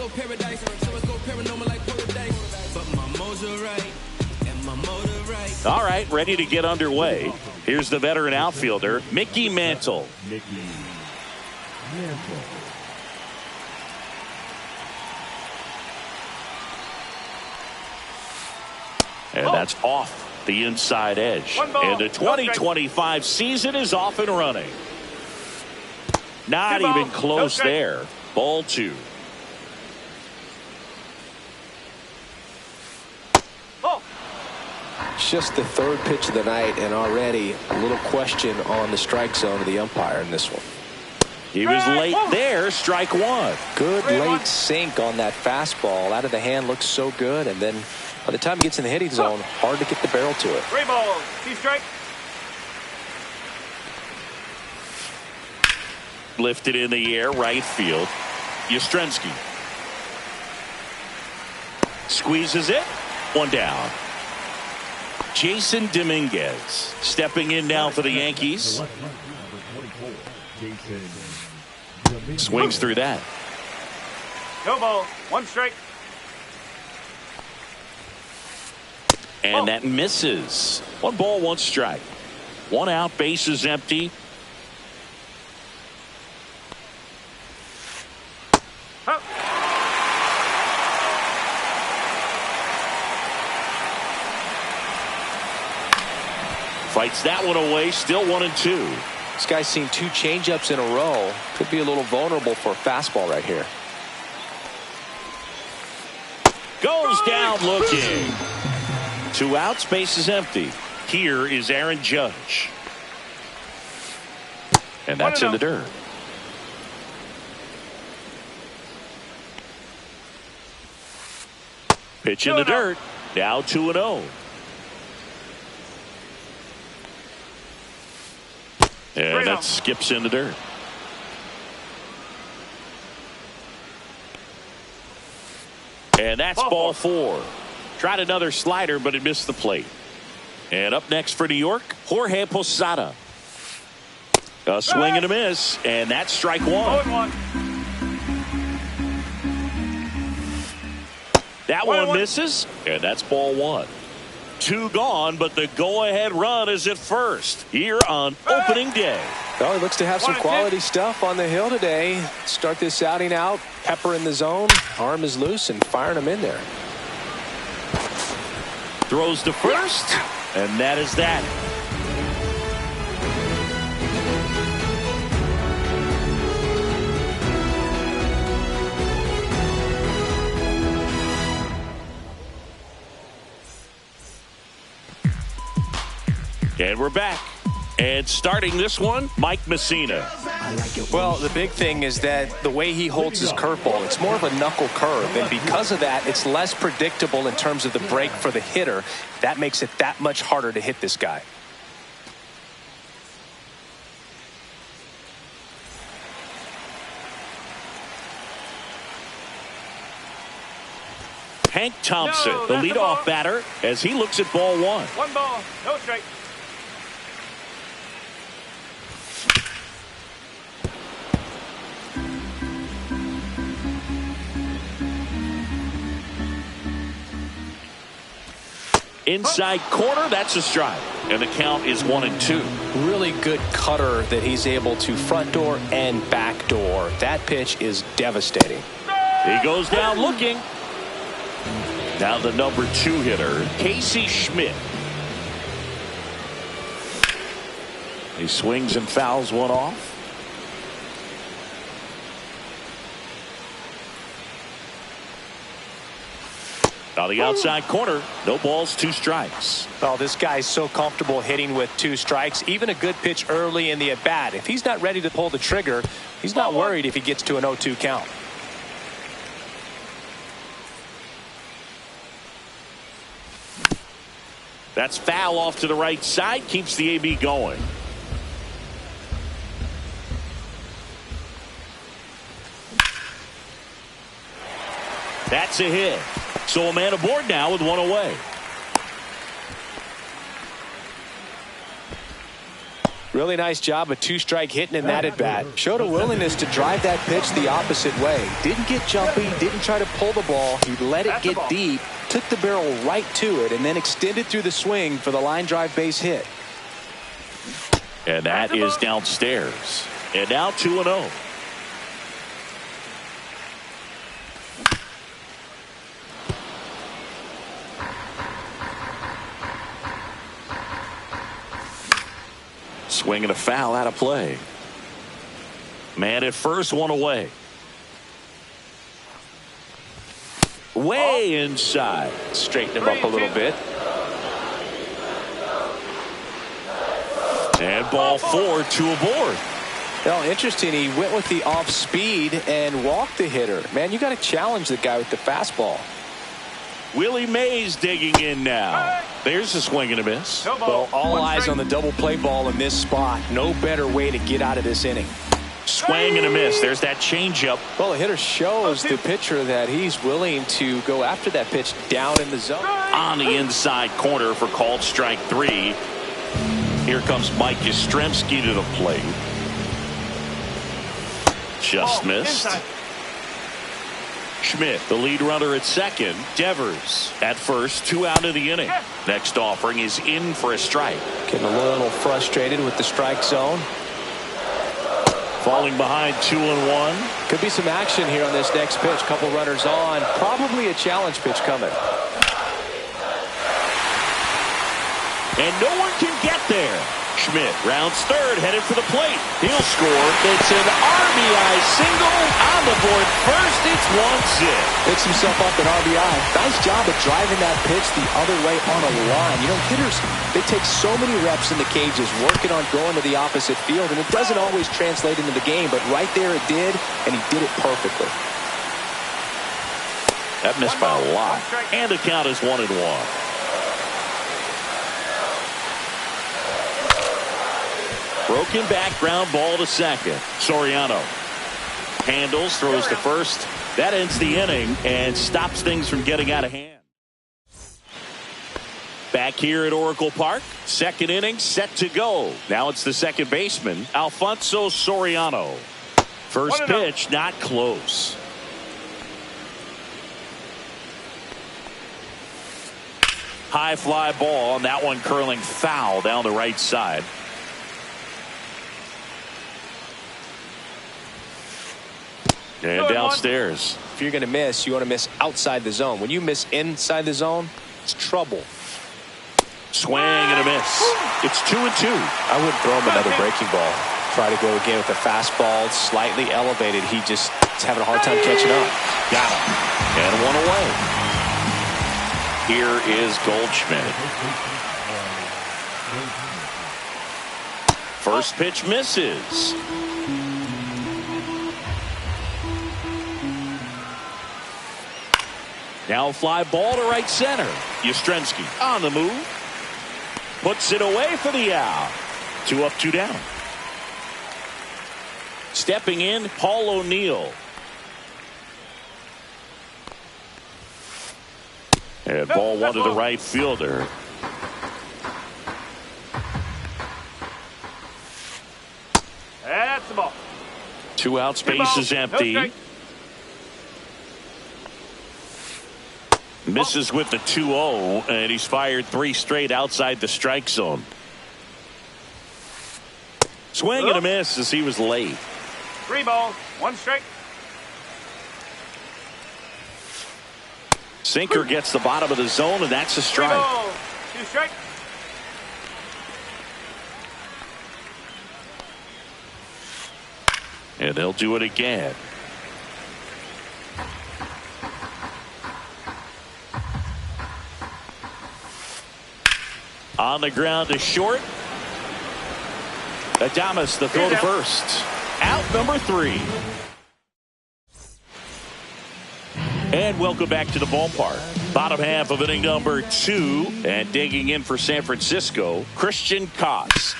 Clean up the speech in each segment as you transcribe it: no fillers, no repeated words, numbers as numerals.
go paradise. So it's go paranormal like paradise. But my mojo right and my motor right. All right, ready to get underway. Here's the veteran outfielder, Mickey Mantle. And that's off the inside edge. And the 2025 season is off and running. Not even close there. Ball 2. Just the third pitch of the night, and already a little question on the strike zone of the umpire in this one. He was late there. Strike 1. Good late sink on that fastball. Out of the hand, looks so good, and then by the time he gets in the hitting zone, hard to get the barrel to it. 3 balls. 2 strike. Lifted in the air, right field. Yastrzemski squeezes it. 1 down. Jason Dominguez stepping in now for the Yankees. Swings through that. No ball. 1 strike. And that misses. 1 ball, 1 strike. 1 out, bases empty. Fights that one away. Still 1-2. This guy's seen 2 changeups in a row. Could be a little vulnerable for a fastball right here. Goes down looking. 2 outs, base is empty. Here is Aaron Judge. And that's in the dirt. Pitch in the dirt. Now 2-0. And that skips in the dirt. And that's ball 4. Tried another slider, but it missed the plate. And up next for New York, Jorge Posada. A swing and a miss, and that's strike 1. That one misses, and that's ball 1. 2 gone, but the go-ahead run is at first here on opening day. Well, he looks to have some quality stuff on the hill today. Start this outing out, pepper in the zone, arm is loose, and firing him in there. Throws to first, and that is that. And we're back. And starting this one, Mike Messina. Well, the big thing is that the way he holds his curveball, it's more of a knuckle curve. And because of that, it's less predictable in terms of the break for the hitter. That makes it that much harder to hit this guy. Hank Thompson, the leadoff batter, as he looks at ball 1. 1 ball, no strike. Inside corner, that's a strike. And the count is 1-2. Really good cutter that he's able to front door and back door. That pitch is devastating. He goes down looking. Now the number 2 hitter, Casey Schmidt. He swings and fouls one off. On the outside corner, no balls, 2 strikes. Oh, this guy's so comfortable hitting with 2 strikes. Even a good pitch early in the at-bat. If he's not ready to pull the trigger, he's not worried if he gets to an 0-2 count. That's foul off to the right side, keeps the AB going. That's a hit. So a man aboard now with 1 away. Really nice job of two-strike hitting in that at-bat. Showed a willingness to drive that pitch the opposite way. Didn't get jumpy, didn't try to pull the ball. He let it get deep, took the barrel right to it, and then extended through the swing for the line drive base hit. And that is downstairs. And now 2-0. Swinging a foul out of play. Man at first, one away. Way inside. Straighten him up a little bit. And ball 4, 2 aboard. Well, interesting. He went with the off speed and walked the hitter. Man, you got to challenge the guy with the fastball. Willie Mays digging in now. There's a swing and a miss. Well, all eyes on the double play ball in this spot. No better way to get out of this inning. Swing and a miss. There's that changeup. Well, the hitter shows the pitcher that he's willing to go after that pitch down in the zone. On the inside corner for called strike 3. Here comes Mike Yastrzemski to the plate. Just missed. Schmidt, the lead runner at second. Devers at first, 2 out of the inning. Next offering is in for a strike. Getting a little frustrated with the strike zone. Falling behind 2-1. Could be some action here on this next pitch. Couple runners on. Probably a challenge pitch coming. And no one can get there. Schmidt rounds third, headed for the plate. He'll score. It's an RBI single on the board first. It's 1-0. Picks himself up an RBI. Nice job of driving that pitch the other way on a line. You know, hitters, they take so many reps in the cages working on going to the opposite field, and it doesn't always translate into the game, but right there it did, and he did it perfectly. That missed by a lot. And the count is 1-1. Broken back, ground ball to second. Soriano handles, throws to first. That ends the inning and stops things from getting out of hand. Back here at Oracle Park, second inning set to go. Now it's the second baseman, Alfonso Soriano. First pitch, not close. High fly ball, and that one curling foul down the right side. And downstairs. If you're going to miss, you want to miss outside the zone. When you miss inside the zone, it's trouble. Swing and a miss. It's 2-2. I wouldn't throw him another breaking ball. Try to go again with the fastball, slightly elevated. He just is having a hard time catching up. Got him. And one away. Here is Goldschmidt. First pitch misses. Now fly ball to right center. Yastrzemski on the move. Puts it away for the out. 2 up, 2 down. Stepping in, Paul O'Neill. And ball 1 to the right fielder. That's the ball. 2 out, space is empty. Misses with the 2-0, and he's fired 3 straight outside the strike zone. Swing and a miss as he was late. 3 balls, 1 strike. Sinker gets the bottom of the zone, and that's a 3 strike. balls, 2 strike. And they'll do it again. On the ground to short. Adames the throw to first. Out number 3. And welcome back to the ballpark. Bottom half of inning number 2. And digging in for San Francisco, Christian Koss.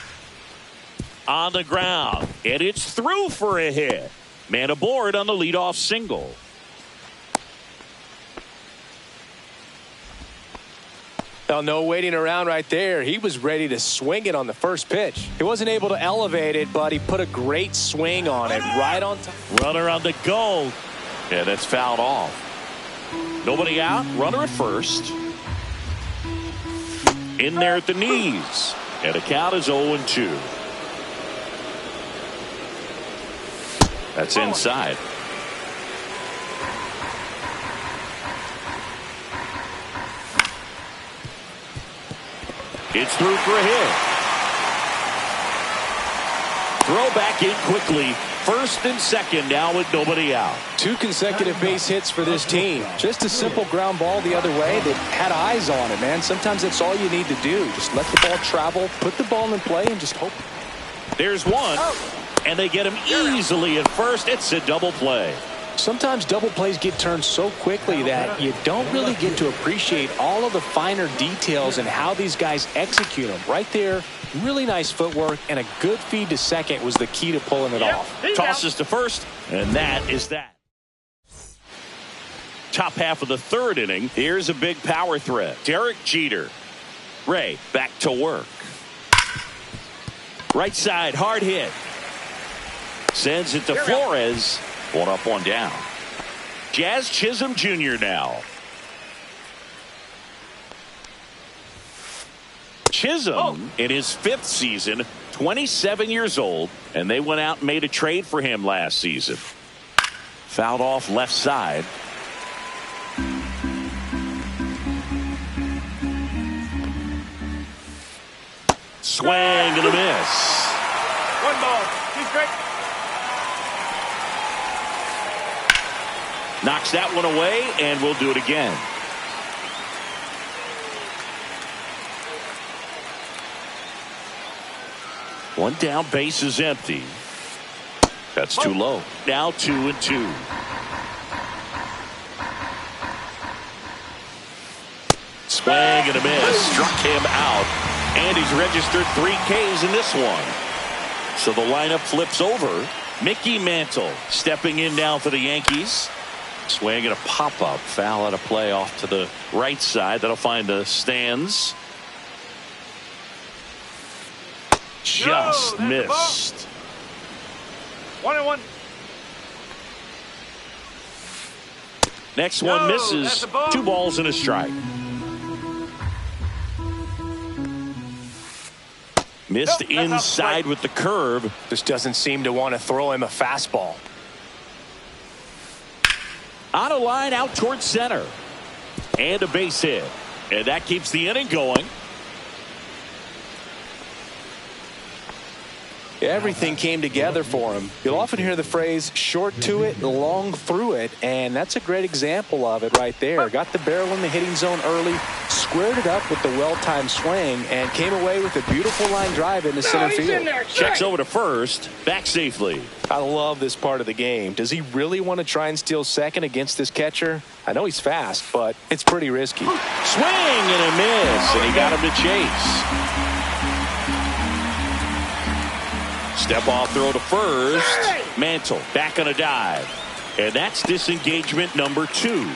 On the ground. And it's through for a hit. Man aboard on the leadoff single. Now, no waiting around right there. He was ready to swing it on the first pitch. He wasn't able to elevate it, but he put a great swing on it right on top. Runner on the go. And that's fouled off. Nobody out. Runner at first. In there at the knees. And the count is 0-2. That's inside. It's through for a hit. Throw back in quickly. First and second now with nobody out. 2 consecutive base hits for this team. Just a simple ground ball the other way. They had eyes on it, man. Sometimes that's all you need to do. Just let the ball travel, put the ball in play, and just hope. There's one. And they get him easily at first. It's a double play. Sometimes double plays get turned so quickly that you don't really get to appreciate all of the finer details and how these guys execute them. Right there, really nice footwork, and a good feed to second was the key to pulling it off. Tosses to first, and that is that. Top half of the third inning. Here's a big power threat. Derek Jeter. Ray back to work. Right side, hard hit. Sends it to Flores. One up, one down. Jazz Chisholm Jr. now. Chisholm in his 5th season, 27 years old, and they went out and made a trade for him last season. Fouled off left side. Swing and a miss. 1 ball, 2 strikes. Knocks that one away, and we'll do it again. One down, base is empty. That's too low. Now 2-2. Swing and a miss. Struck him out. And he's registered 3 Ks in this one. So the lineup flips over. Mickey Mantle stepping in now for the Yankees. Swing and a pop-up. Foul out of play off to the right side. That'll find the stands. Just missed. 1-1. Next one misses. 2 balls and a strike. Missed inside with the curve. Just doesn't seem to want to throw him a fastball. On a line out towards center. And a base hit. And that keeps the inning going. Everything came together for him. You'll often hear the phrase short to it, long through it, and that's a great example of it right there. Got the barrel in the hitting zone early, squared it up with the well-timed swing, and came away with a beautiful line drive into center field. Checks over to first, back safely. I love this part of the game. Does he really want to try and steal second against this catcher? I know he's fast, but it's pretty risky. Swing and a miss, and he got him to chase. Step off throw to first. Mantle back on a dive. And that's disengagement number 2.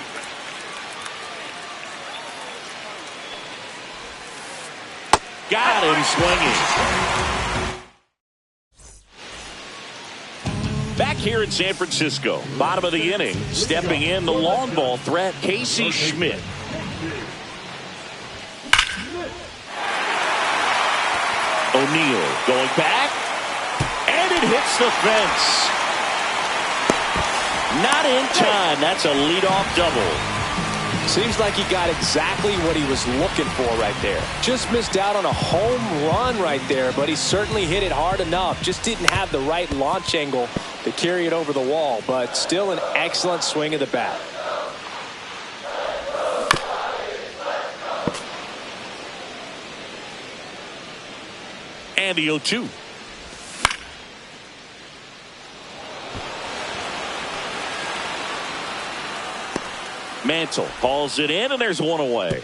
Got him swinging. Back here in San Francisco, bottom of the inning, stepping in the long ball threat, Casey Schmidt. O'Neill going back. And it hits the fence. Not in time. That's a leadoff double. Seems like he got exactly what he was looking for right there. Just missed out on a home run right there, but he certainly hit it hard enough. Just didn't have the right launch angle to carry it over the wall, but still an excellent swing of the bat. And the 0-2. Mantle calls it in, and there's one away.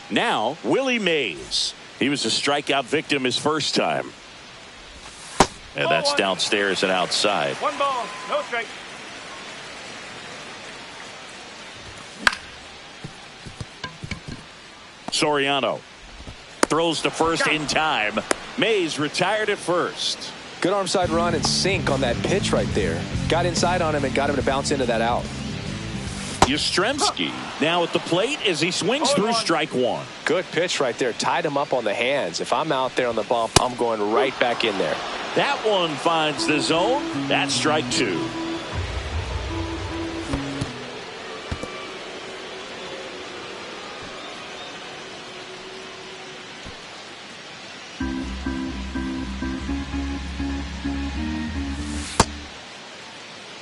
Now, Willie Mays. He was a strikeout victim his first time. And that's downstairs and outside. 1 ball, no strike. Soriano throws to first in time. Mays retired at first. Good arm side run and sink on that pitch right there. Got inside on him and got him to bounce into that out. Yastrzemski now at the plate as he swings through strike one. Good pitch right there. Tied him up on the hands. If I'm out there on the bump, I'm going right back in there. That one finds the zone. That's strike two.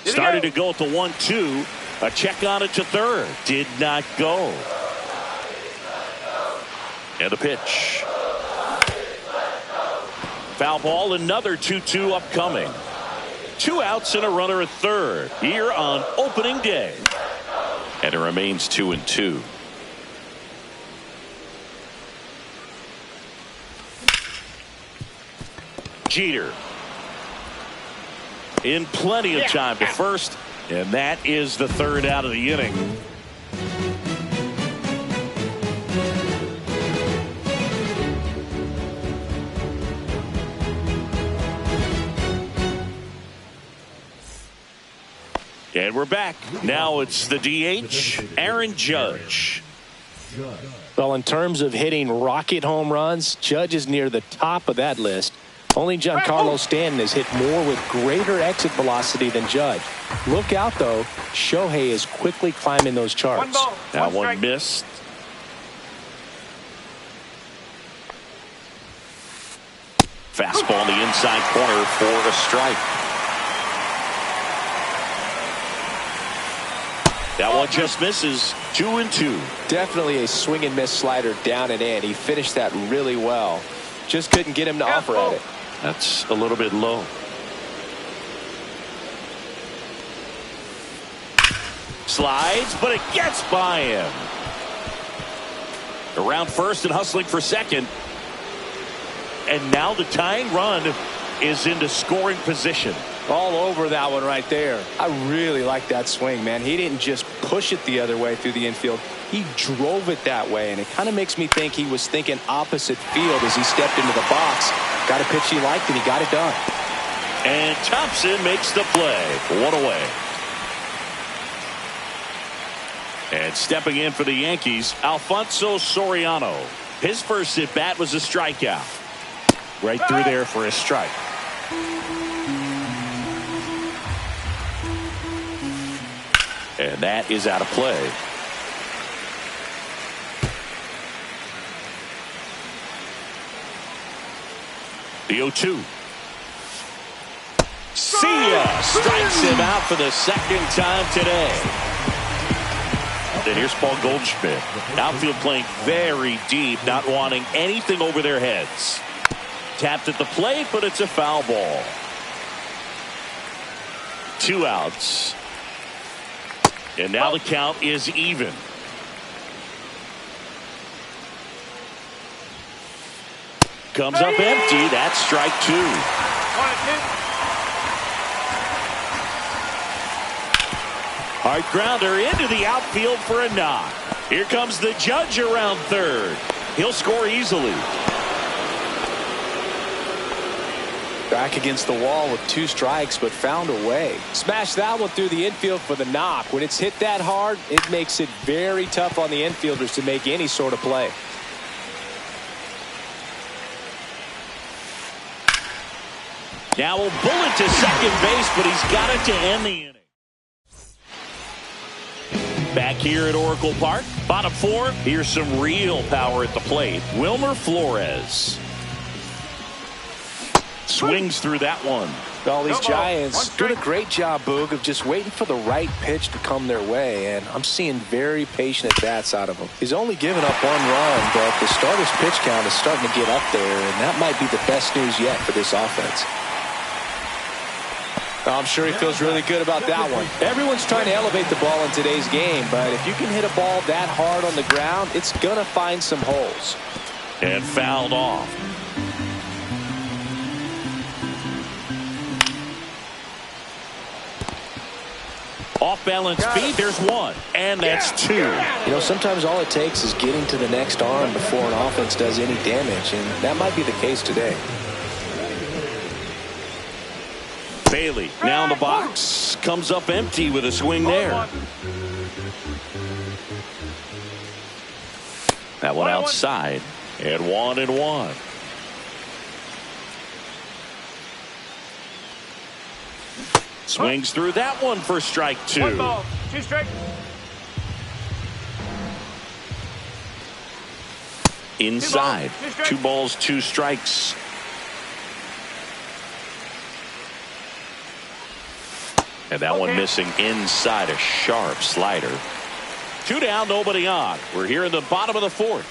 Started to go at the 1-2. A check on it to third. Did not go. And a pitch. Foul ball. Another 2-2 upcoming. 2 outs and a runner at third here on opening day. And it remains 2-2. Jeter in plenty of time to first, and that is the third out of the inning. And we're back. Now it's the DH, Aaron Judge. Well, in terms of hitting rocket home runs, Judge is near the top of that list. Only Giancarlo Stanton has hit more with greater exit velocity than Judge. Look out, though. Shohei is quickly climbing those charts. That one missed. Fastball in the inside corner for a strike. That one just misses. 2-2. Definitely a swing and miss slider down and in. He finished that really well. Just couldn't get him to offer at it. That's a little bit low. Slides, but it gets by him. Around first and hustling for second. And now the tying run is into scoring position. All over that one right there. I really like that swing, man. He didn't just push it the other way through the infield. He drove it that way, and it kind of makes me think he was thinking opposite field as he stepped into the box. Got a pitch he liked, and he got it done. And Thompson makes the play. 1 away. And stepping in for the Yankees, Alfonso Soriano. His first at bat was a strikeout. Right through there for a strike. And that is out of play. The 0-2. See ya! Strikes him out for the second time today. And here's Paul Goldschmidt. Outfield playing very deep, not wanting anything over their heads. Tapped at the plate, but it's a foul ball. 2 outs. And now the count is even. Comes up empty. That's strike 2. Hard grounder into the outfield for a knock. Here comes the Judge around third. He'll score easily. Back against the wall with 2 strikes, but found a way. Smashed that one through the infield for the knock. When it's hit that hard, it makes it very tough on the infielders to make any sort of play. Now a bullet to second base, but he's got it to end the inning. Back here at Oracle Park, bottom 4. Here's some real power at the plate. Wilmer Flores. Swings through that one. All these Giants doing a great job, Boog, of just waiting for the right pitch to come their way, and I'm seeing very patient at-bats out of him. He's only given up 1 run, but the starter's pitch count is starting to get up there, and that might be the best news yet for this offense. I'm sure he feels really good about that one. Everyone's trying to elevate the ball in today's game, but if you can hit a ball that hard on the ground, it's going to find some holes. And fouled off. Off-balance speed, there's one. And that's two. You know, sometimes all it takes is getting to the next arm before an offense does any damage, and that might be the case today. Bailey now in the box. Comes up empty with a swing there. That one outside. And 1-1. Swings through that one for strike two. 1 ball, 2 strikes. Inside. 2 balls, 2 strikes. And that one missing inside, a sharp slider. 2 down, nobody on. We're here in the bottom of the 4th.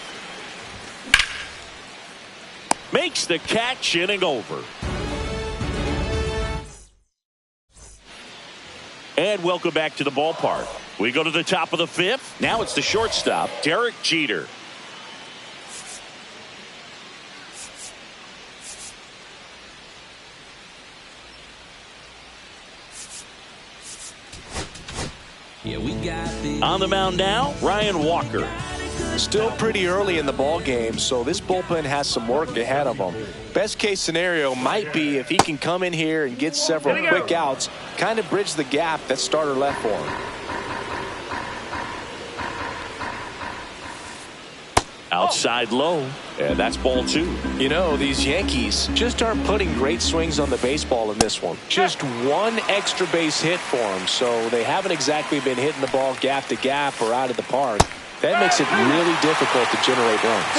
Makes the catch, inning over. And welcome back to the ballpark. We go to the top of the 5th. Now it's the shortstop, Derek Jeter. Yeah, we got this. On the mound now, Ryan Walker. Still pretty early in the ball game, so this bullpen has some work ahead of them. Best case scenario might be if he can come in here and get several quick outs, kind of bridge the gap that starter left for him. Outside low, and that's ball 2. You know, these Yankees just aren't putting great swings on the baseball in this one. Just one extra base hit for them, so they haven't exactly been hitting the ball gap to gap or out of the park. That makes it really difficult to generate runs.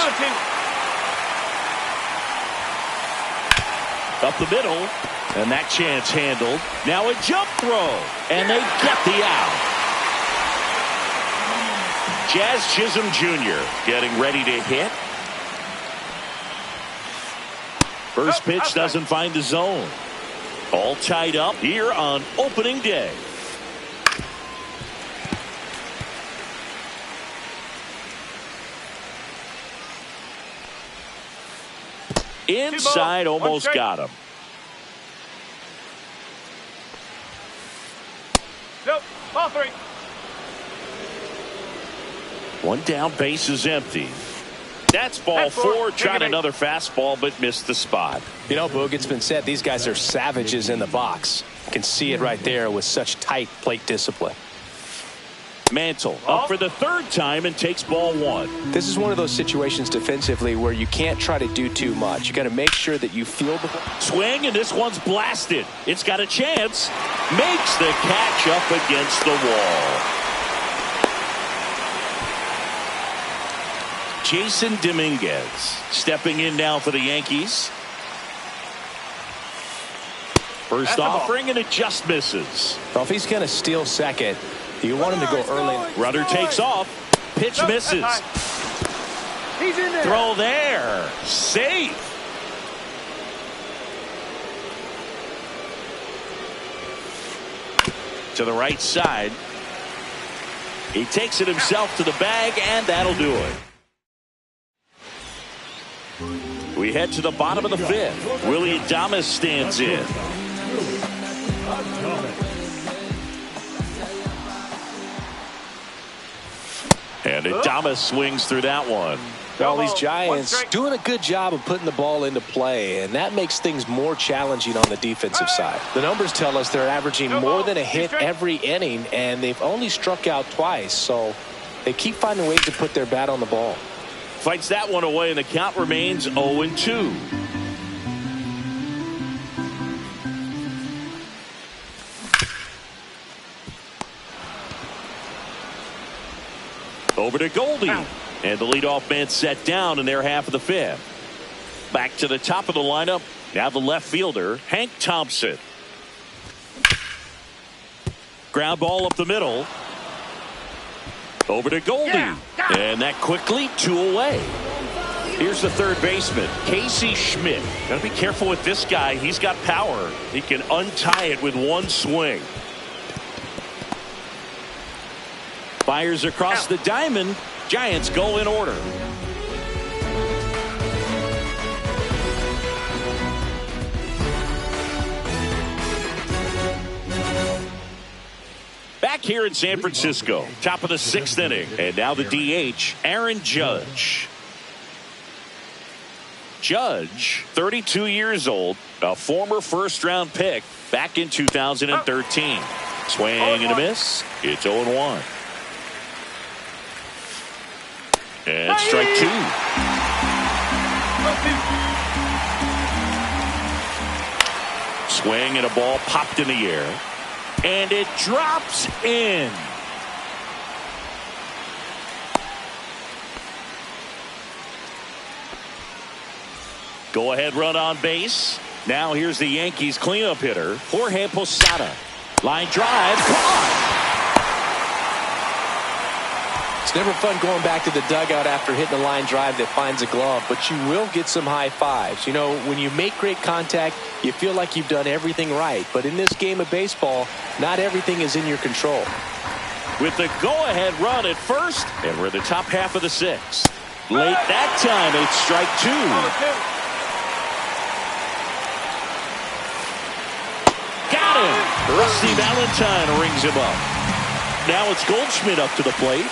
Up the middle, and that chance handled. Now a jump throw, and they get the out. Jazz Chisholm Jr. getting ready to hit. First pitch doesn't find the zone. All tied up here on opening day. Inside, almost got him. Nope, ball 3. 1 down, base is empty. That's ball 4. Tried another fastball, but missed the spot. You know, Boog, it's been said these guys are savages in the box. You can see it right there with such tight plate discipline. Mantle up for the 3rd time and takes ball 1. This is one of those situations defensively where you can't try to do too much. You got to make sure that you feel the swing, and this one's blasted. It's got a chance. Makes the catch up against the wall. Jason Dominguez stepping in now for the Yankees. First offering, and it just misses. Well, if he's going to steal second, you want him to go early. Rudder takes off. Pitch misses. He's in there. Throw there. Safe. To the right side. He takes it himself to the bag, and that'll do it. We head to the bottom of the 5th. Willie Adames stands in. And Adames swings through that one. Well, these Giants doing a good job of putting the ball into play, and that makes things more challenging on the defensive side. The numbers tell us they're averaging more than a hit every inning, and they've only struck out twice, so they keep finding ways to put their bat on the ball. Fights that one away, and the count remains 0-2. Over to Goldie. And the leadoff man set down in their half of the 5th. Back to the top of the lineup. Now the left fielder, Hank Thompson. Ground ball up the middle. Over to Goldie. And that quickly 2 away. Here's the third baseman, Casey Schmidt. Got to be careful with this guy. He's got power. He can untie it with one swing. Fires across the diamond. Giants go in order. back here in San Francisco. Top of the 6th inning. And now the DH, Aaron Judge. Judge, 32 years old, a former first-round pick back in 2013. Swing and a miss. It's 0-1. And strike 2. Swing and a ball popped in the air. And it drops in. Go ahead run on base. Now here's the Yankees cleanup hitter, Jorge Posada. Line drive. Caught. It's never fun going back to the dugout after hitting a line drive that finds a glove, but you will get some high fives. You know, when you make great contact, you feel like you've done everything right. But in this game of baseball, not everything is in your control. With the go-ahead run at first, and we're in the top half of the 6th. Late that time, it's strike 2. Got him. Rusty Valentine rings him up. Now it's Goldschmidt up to the plate.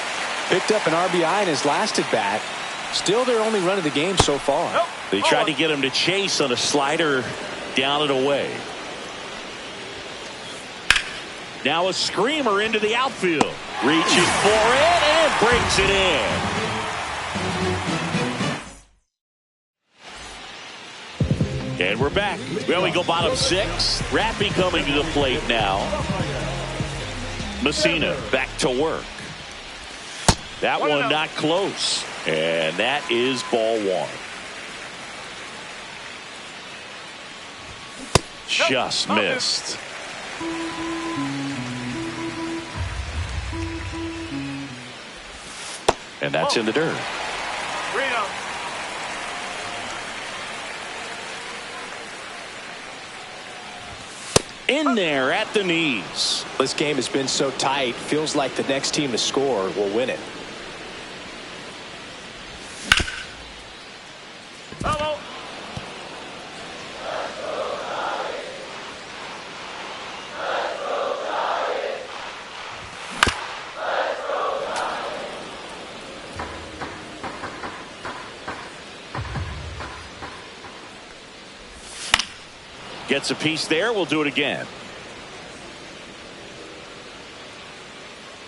Picked up an RBI in his last at bat. Still their only run of the game so far. They tried to get him to chase on a slider down and away. Now a screamer into the outfield. Reaching for it and brings it in. And we're back. Well, we go bottom 6. Rappy coming to the plate now. Messina back to work. That one not close. And that is ball 1. Just missed. And that's in the dirt. In there at the knees. This game has been so tight. Feels like the next team to score will win it. Gets a piece there. We'll do it again.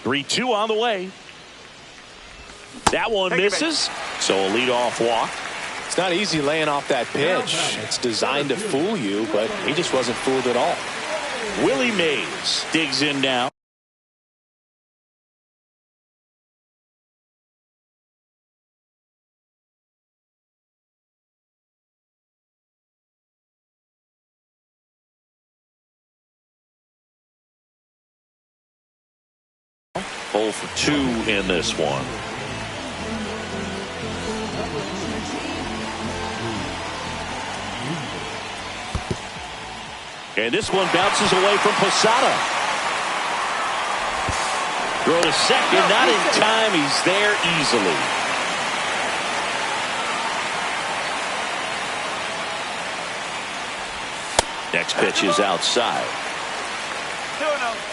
3-2 on the way. That one misses. So a leadoff walk. It's not easy laying off that pitch. It's designed to fool you, but he just wasn't fooled at all. Willie Mays digs in now. Hole for 2 in this one. And this one bounces away from Posada. Throw to second, not in time. He's there easily. Next pitch is outside. 2-0.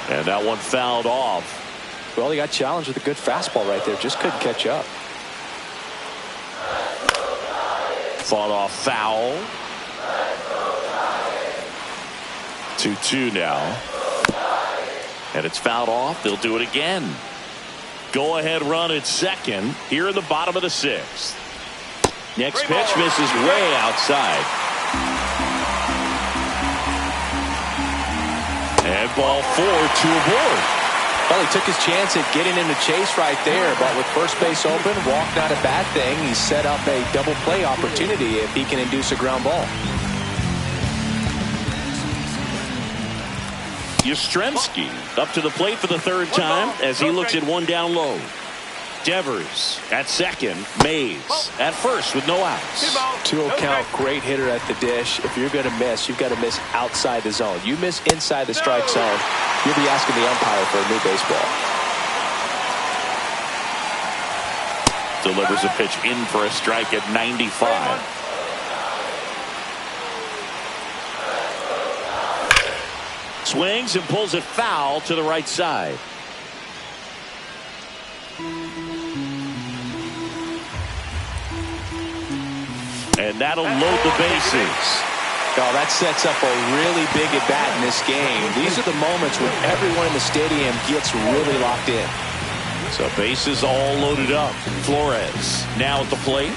And that one fouled off. Well, he got challenged with a good fastball right there. Just couldn't catch up. Fought off foul. 2-2 now. And it's fouled off. They'll do it again. Go ahead run at second here in the bottom of the 6th. Next pitch misses way outside. And ball 4, 2 aboard. Well, he took his chance at getting him to chase right there, but with first base open, walk not a bad thing. He set up a double play opportunity if he can induce a ground ball. Yastrzemski up to the plate for the 3rd time as he looks at one down low. Devers at second. Mays at first with no outs. 2-0 count, great hitter at the dish. If you're going to miss, you've got to miss outside the zone. You miss inside the strike zone, you'll be asking the umpire for a new baseball. Delivers a pitch in for a strike at 95. Swings and pulls it foul to the right side. And that'll load the bases. Oh, that sets up a really big at bat in this game. These are the moments when everyone in the stadium gets really locked in. So bases all loaded up. Flores now at the plate.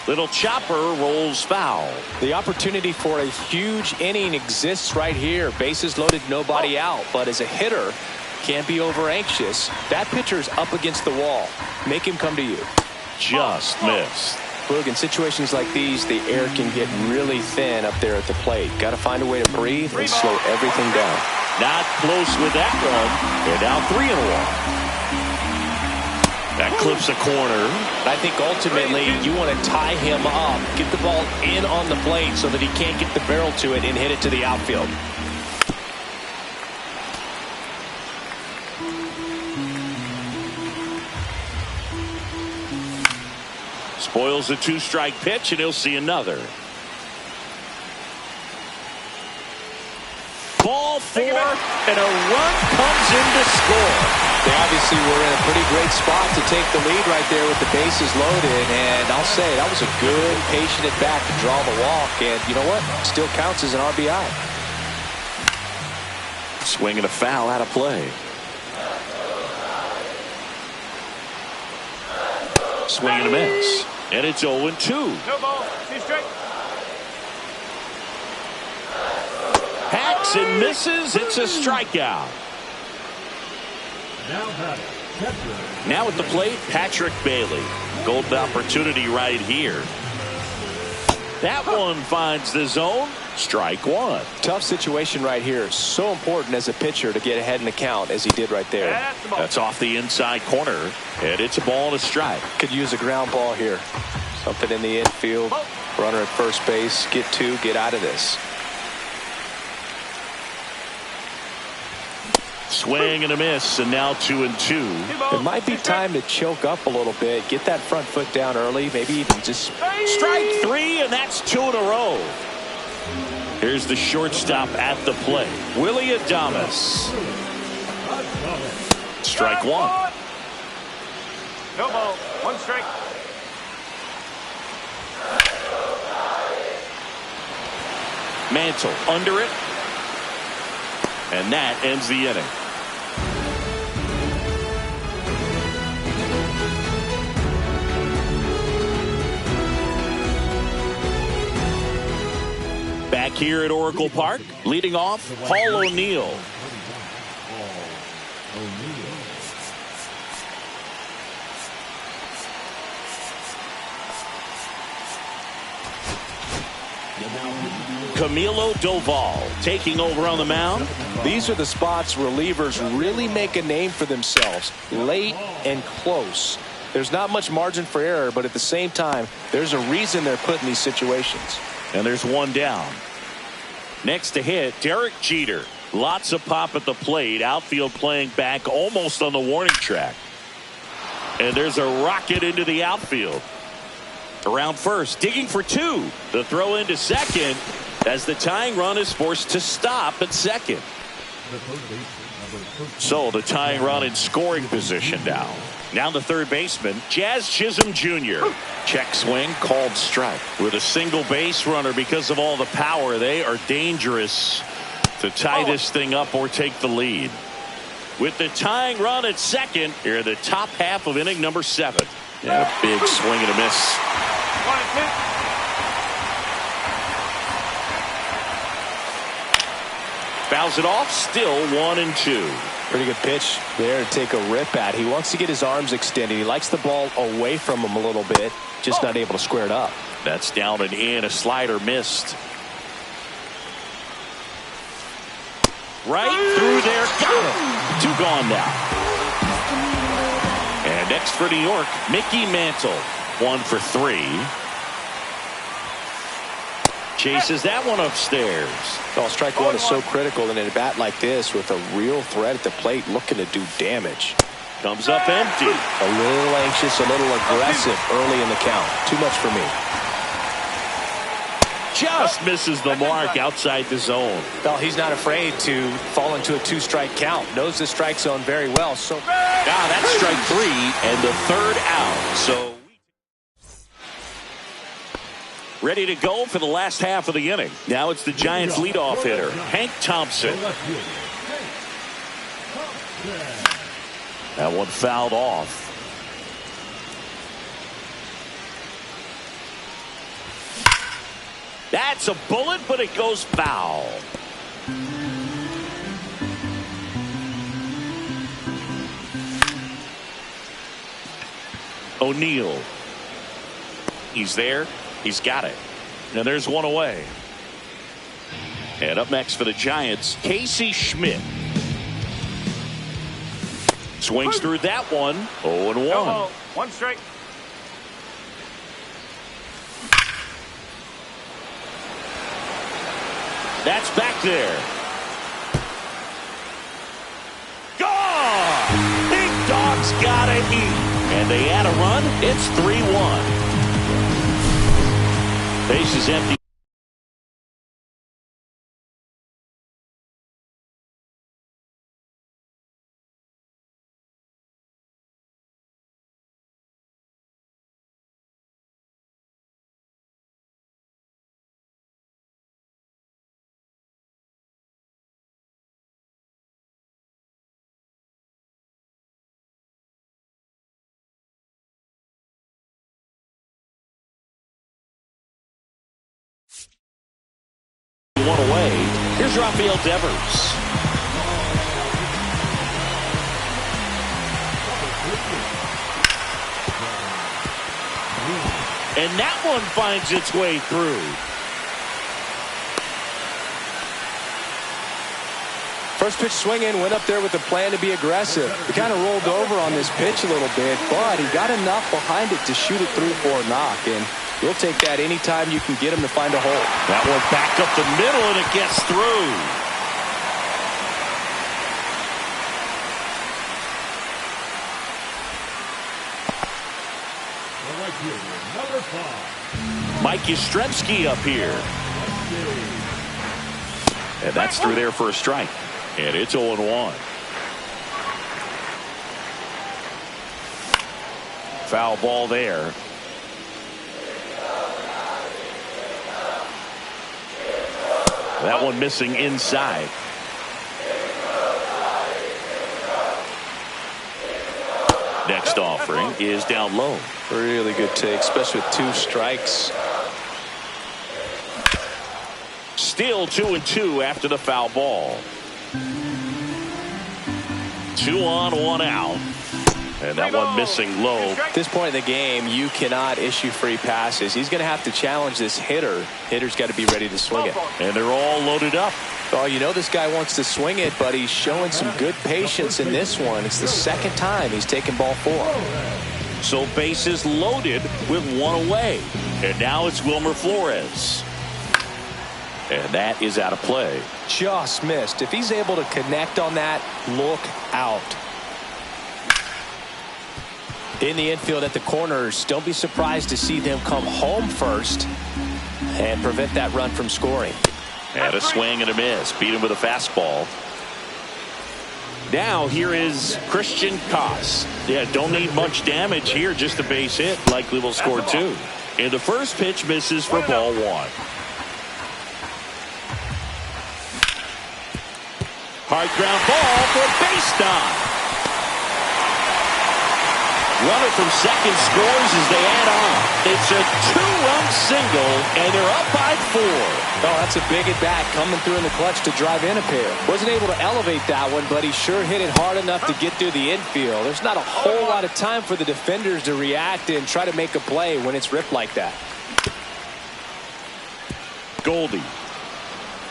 Little chopper rolls foul. The opportunity for a huge inning exists right here. Bases loaded, nobody out. But as a hitter, can't be over anxious. That pitcher's up against the wall. Make him come to you. Just missed. Look, in situations like these, the air can get really thin up there at the plate. Got to find a way to breathe and slow everything down. Not close with that one. They're down 3-1. That clips a corner. I think ultimately you want to tie him up, get the ball in on the plate so that he can't get the barrel to it and hit it to the outfield. Spoils the 2-strike pitch, and he'll see another. Ball 4, and a run comes in to score. They obviously were in a pretty great spot to take the lead right there with the bases loaded, and I'll say that was a good, patient at bat to draw the walk, and you know what? Still counts as an RBI. Swinging a foul out of play. Swing and a miss. And it's 0-2. No ball. 2 strike. Hacks and misses. It's a strikeout. Now at the plate, Patrick Bailey. Golden opportunity right here. That one finds the zone. Strike one. Tough situation right here. So important as a pitcher to get ahead in the count as he did right there. That's off the inside corner, and it's a ball and a strike. Could use a ground ball here. Something in the infield. Runner at first base. Get 2. Get out of this. Swing and a miss, and now 2-2. It might be time to choke up a little bit. Get that front foot down early. Maybe even just strike 3, and that's 2 in a row. Here's the shortstop at the plate, Willie Adames. Strike 1. No ball. 1 strike. Mantle under it. And that ends the inning. Back here at Oracle Park, leading off, Paul O'Neill. Camilo Doval taking over on the mound. These are the spots relievers really make a name for themselves. Late and close. There's not much margin for error, but at the same time, there's a reason they're put in these situations. And there's one down. Next to hit, Derek Jeter. Lots of pop at the plate. Outfield playing back almost on the warning track. And there's a rocket into the outfield. Around first, digging for 2. The throw into second as the tying run is forced to stop at second. So the tying run in scoring position now. Now the third baseman, Jazz Chisholm Jr. Check swing, called strike. With a single base runner, because of all the power, they are dangerous to tie this thing up or take the lead. With the tying run at second, here the top half of inning number 7. And a big swing and a miss. 1 and 2. Fouls it off, still 1-2. Pretty good pitch there to take a rip at. He wants to get his arms extended. He likes the ball away from him a little bit, just not able to square it up. That's down and in. A slider missed. Right through there. Got it. 2 gone now. And next for New York, Mickey Mantle. 1 for 3. Chases that one upstairs. Oh, strike 1 is so critical in a bat like this with a real threat at the plate looking to do damage. Comes up empty. A little anxious, a little aggressive early in the count. Too much for me. just misses the mark outside the zone. Well, he's not afraid to fall into a 2-strike count. Knows the strike zone very well. So now that's strike 3 and the third out. So ready to go for the last half of the inning. Now it's the Giants leadoff hitter, Hank Thompson. That one fouled off. That's a bullet, but it goes foul. O'Neal. He's there. He's got it. And there's one away. And up next for the Giants, Casey Schmidt. Swings through that one. 0-1. No, 1 strike. That's back there. Gone! Big Dog's gotta eat. And they add a run. It's 3-1. Base is empty. One away. Here's Rafael Devers. And that one finds its way through. first pitch swinging, went up there with a plan to be aggressive. He kind of rolled over on this pitch a little bit, but he got enough behind it to shoot it through for a knock. And you'll take that anytime you can get him to find a hole. That one back up the middle, and it gets through. Mike Yastrzemski up here. And that's through there for a strike. And it's 0-1. Foul ball there. That one missing inside. Next offering is down low. Really good take, especially with 2 strikes. Still 2-2 after the foul ball. 2 on, 1 out. And that one missing low. At this point in the game, you cannot issue free passes. He's going to have to challenge this hitter. Hitter's got to be ready to swing it. And they're all loaded up. Oh, you know this guy wants to swing it, but he's showing some good patience in this one. It's the second time he's taken ball 4. So bases loaded with 1 away. And now it's Wilmer Flores. And that is out of play. Just missed. If he's able to connect on that, look out. In the infield at the corners, don't be surprised to see them come home first and prevent that run from scoring. And a swing and a miss. Beat him with a fastball. Now here is Christian Koss. Yeah, don't need much damage here, just a base hit. Likely will score 2. And the first pitch misses for ball 1. Hard ground ball for a base knock. Runner from second scores as they add on. It's a 2-run single, and they're up by 4. Oh, that's a big at bat coming through in the clutch to drive in a pair. Wasn't able to elevate that one, but he sure hit it hard enough to get through the infield. There's not a whole lot of time for the defenders to react and try to make a play when it's ripped like that. Goldie.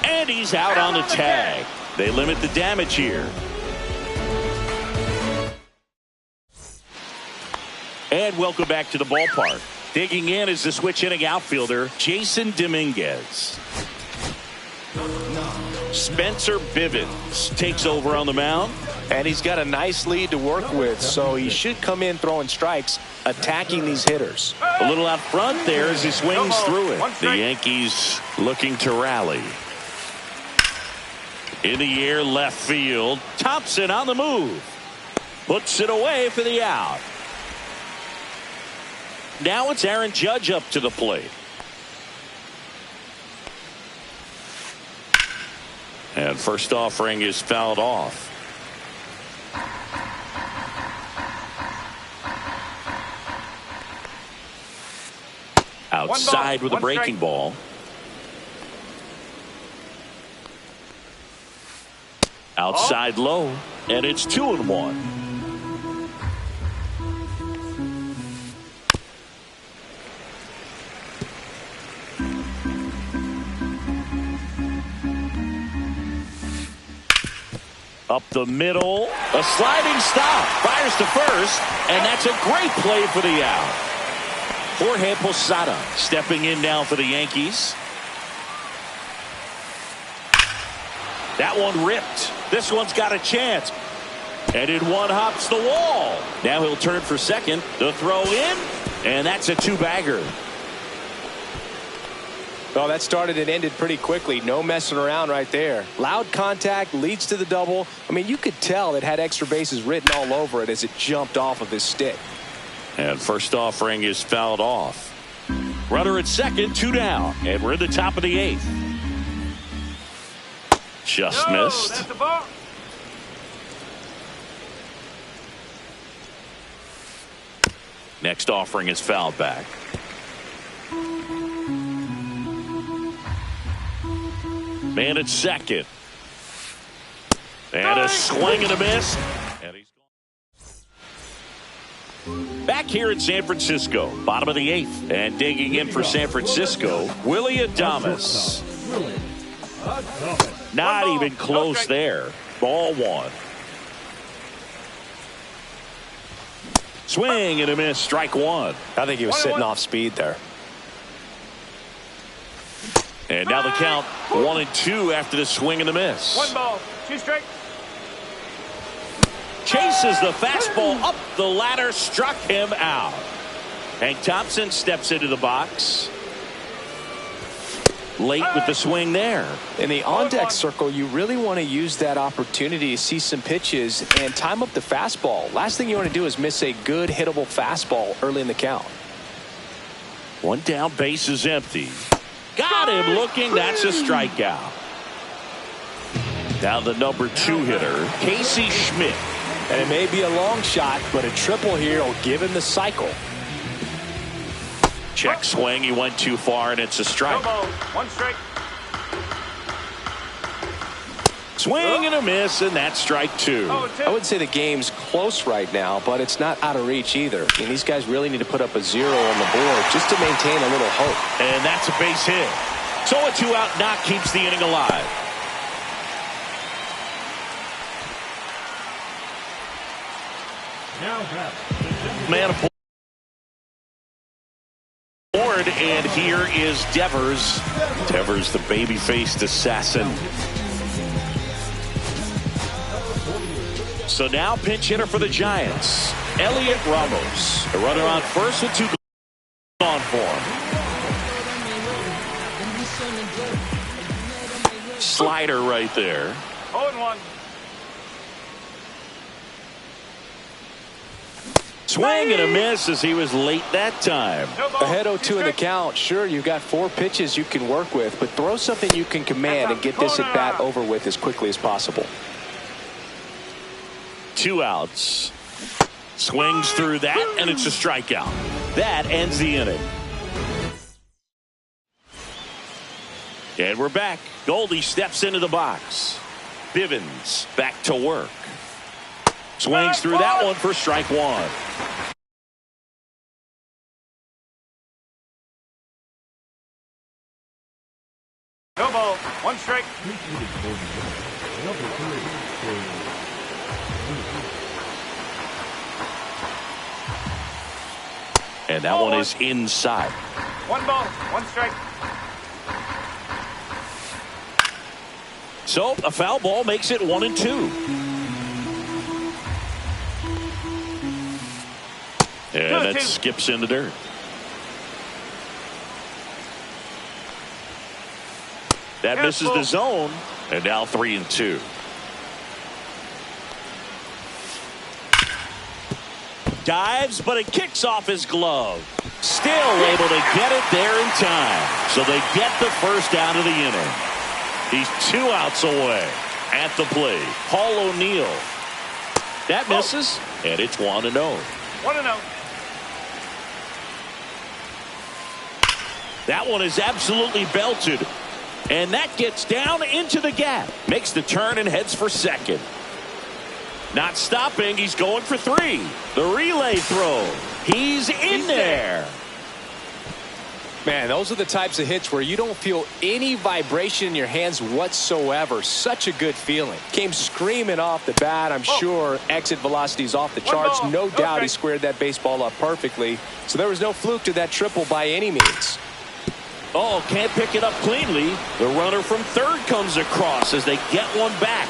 And he's out on the tag. They limit the damage here. And welcome back to the ballpark. Digging in is the switch inning outfielder, Jason Dominguez. Spencer Bivens takes over on the mound. And he's got a nice lead to work with, so he should come in throwing strikes, attacking these hitters. A little out front there as he swings through it. One The strike. Yankees looking to rally. In the air, left field. Thompson on the move. Puts it away for the out. Now it's Aaron Judge up to the plate. And first offering is fouled off. Outside with a breaking ball. Outside low, and it's 2-1. Up the middle, a sliding stop, fires to first, and that's a great play for the out. Jorge Posada stepping in now for the Yankees. That one ripped. This one's got a chance. And in one hops the wall. Now he'll turn for second. The throw in, and that's a two-bagger. Well, that started and ended pretty quickly. No messing around right there. Loud contact leads to the double. I mean, you could tell it had extra bases written all over it as it jumped off of his stick. And first offering is fouled off. Runner at second, 2 down. And we're in the top of the 8th. Just missed. That's the ball. Next offering is fouled back. Man at second. And a swing and a miss. And he's gone. Back here in San Francisco, bottom of the 8th. And digging in for San Francisco, Willie Adames. Not even close there. Ball 1. Swing and a miss, strike 1. I think he was sitting off speed there. And now the count 1-2 after the swing and the miss. 1 ball, 2 strikes. Chases the fastball up the ladder, struck him out. And Thompson steps into the box. Late with the swing there. In the on-deck circle, you really want to use that opportunity to see some pitches and time up the fastball. Last thing you want to do is miss a good hittable fastball early in the count. 1 down, base is empty. Got him looking. That's a strikeout. Now the number 2 hitter, Casey Schmidt. And it may be a long shot, but a triple here will give him the cycle. Check swing. He went too far, and it's a strike. No ball, 1 strike. Swing and a miss, and that's strike 2. I would say the game's close right now, but it's not out of reach either. I mean, these guys really need to put up a 0 on the board just to maintain a little hope. And that's a base hit. So a 2-out knock keeps the inning alive. Man aboard, and here is Devers. Devers, the baby-faced assassin. So now pinch hitter for the Giants, Elliot Ramos. A runner on first with 2 gone for him. Slider right there. 0-1. Swing and a miss as he was late that time. No ball, Ahead 2 0-2 in the count. Sure, you've got 4 pitches you can work with, but throw something you can command and get this at bat over with as quickly as possible. 2 outs. Swings through that, and it's a strikeout. That ends the inning. And we're back. Goldie steps into the box. Bivens back to work. Swings through that one for strike 1. No ball, 1 strike. And that one is inside. 1 ball, 1 strike. So a foul ball makes it 1-2. And that skips in the dirt. That misses the zone. And now 3-2. Dives, but it kicks off his glove. Still able to get it there in time. So they get the first down of the inning. He's 2 outs away at the plate. Paul O'Neill. That misses, and it's 1-0. 1-0. That one is absolutely belted. And that gets down into the gap. Makes the turn and heads for second. Not stopping. He's going for 3. The relay throw. He's in there. Man, those are the types of hits where you don't feel any vibration in your hands whatsoever. Such a good feeling. Came screaming off the bat. I'm sure exit velocity is off the charts. No doubt he squared that baseball up perfectly. So there was no fluke to that triple by any means. Oh, can't pick it up cleanly. The runner from third comes across as they get one back.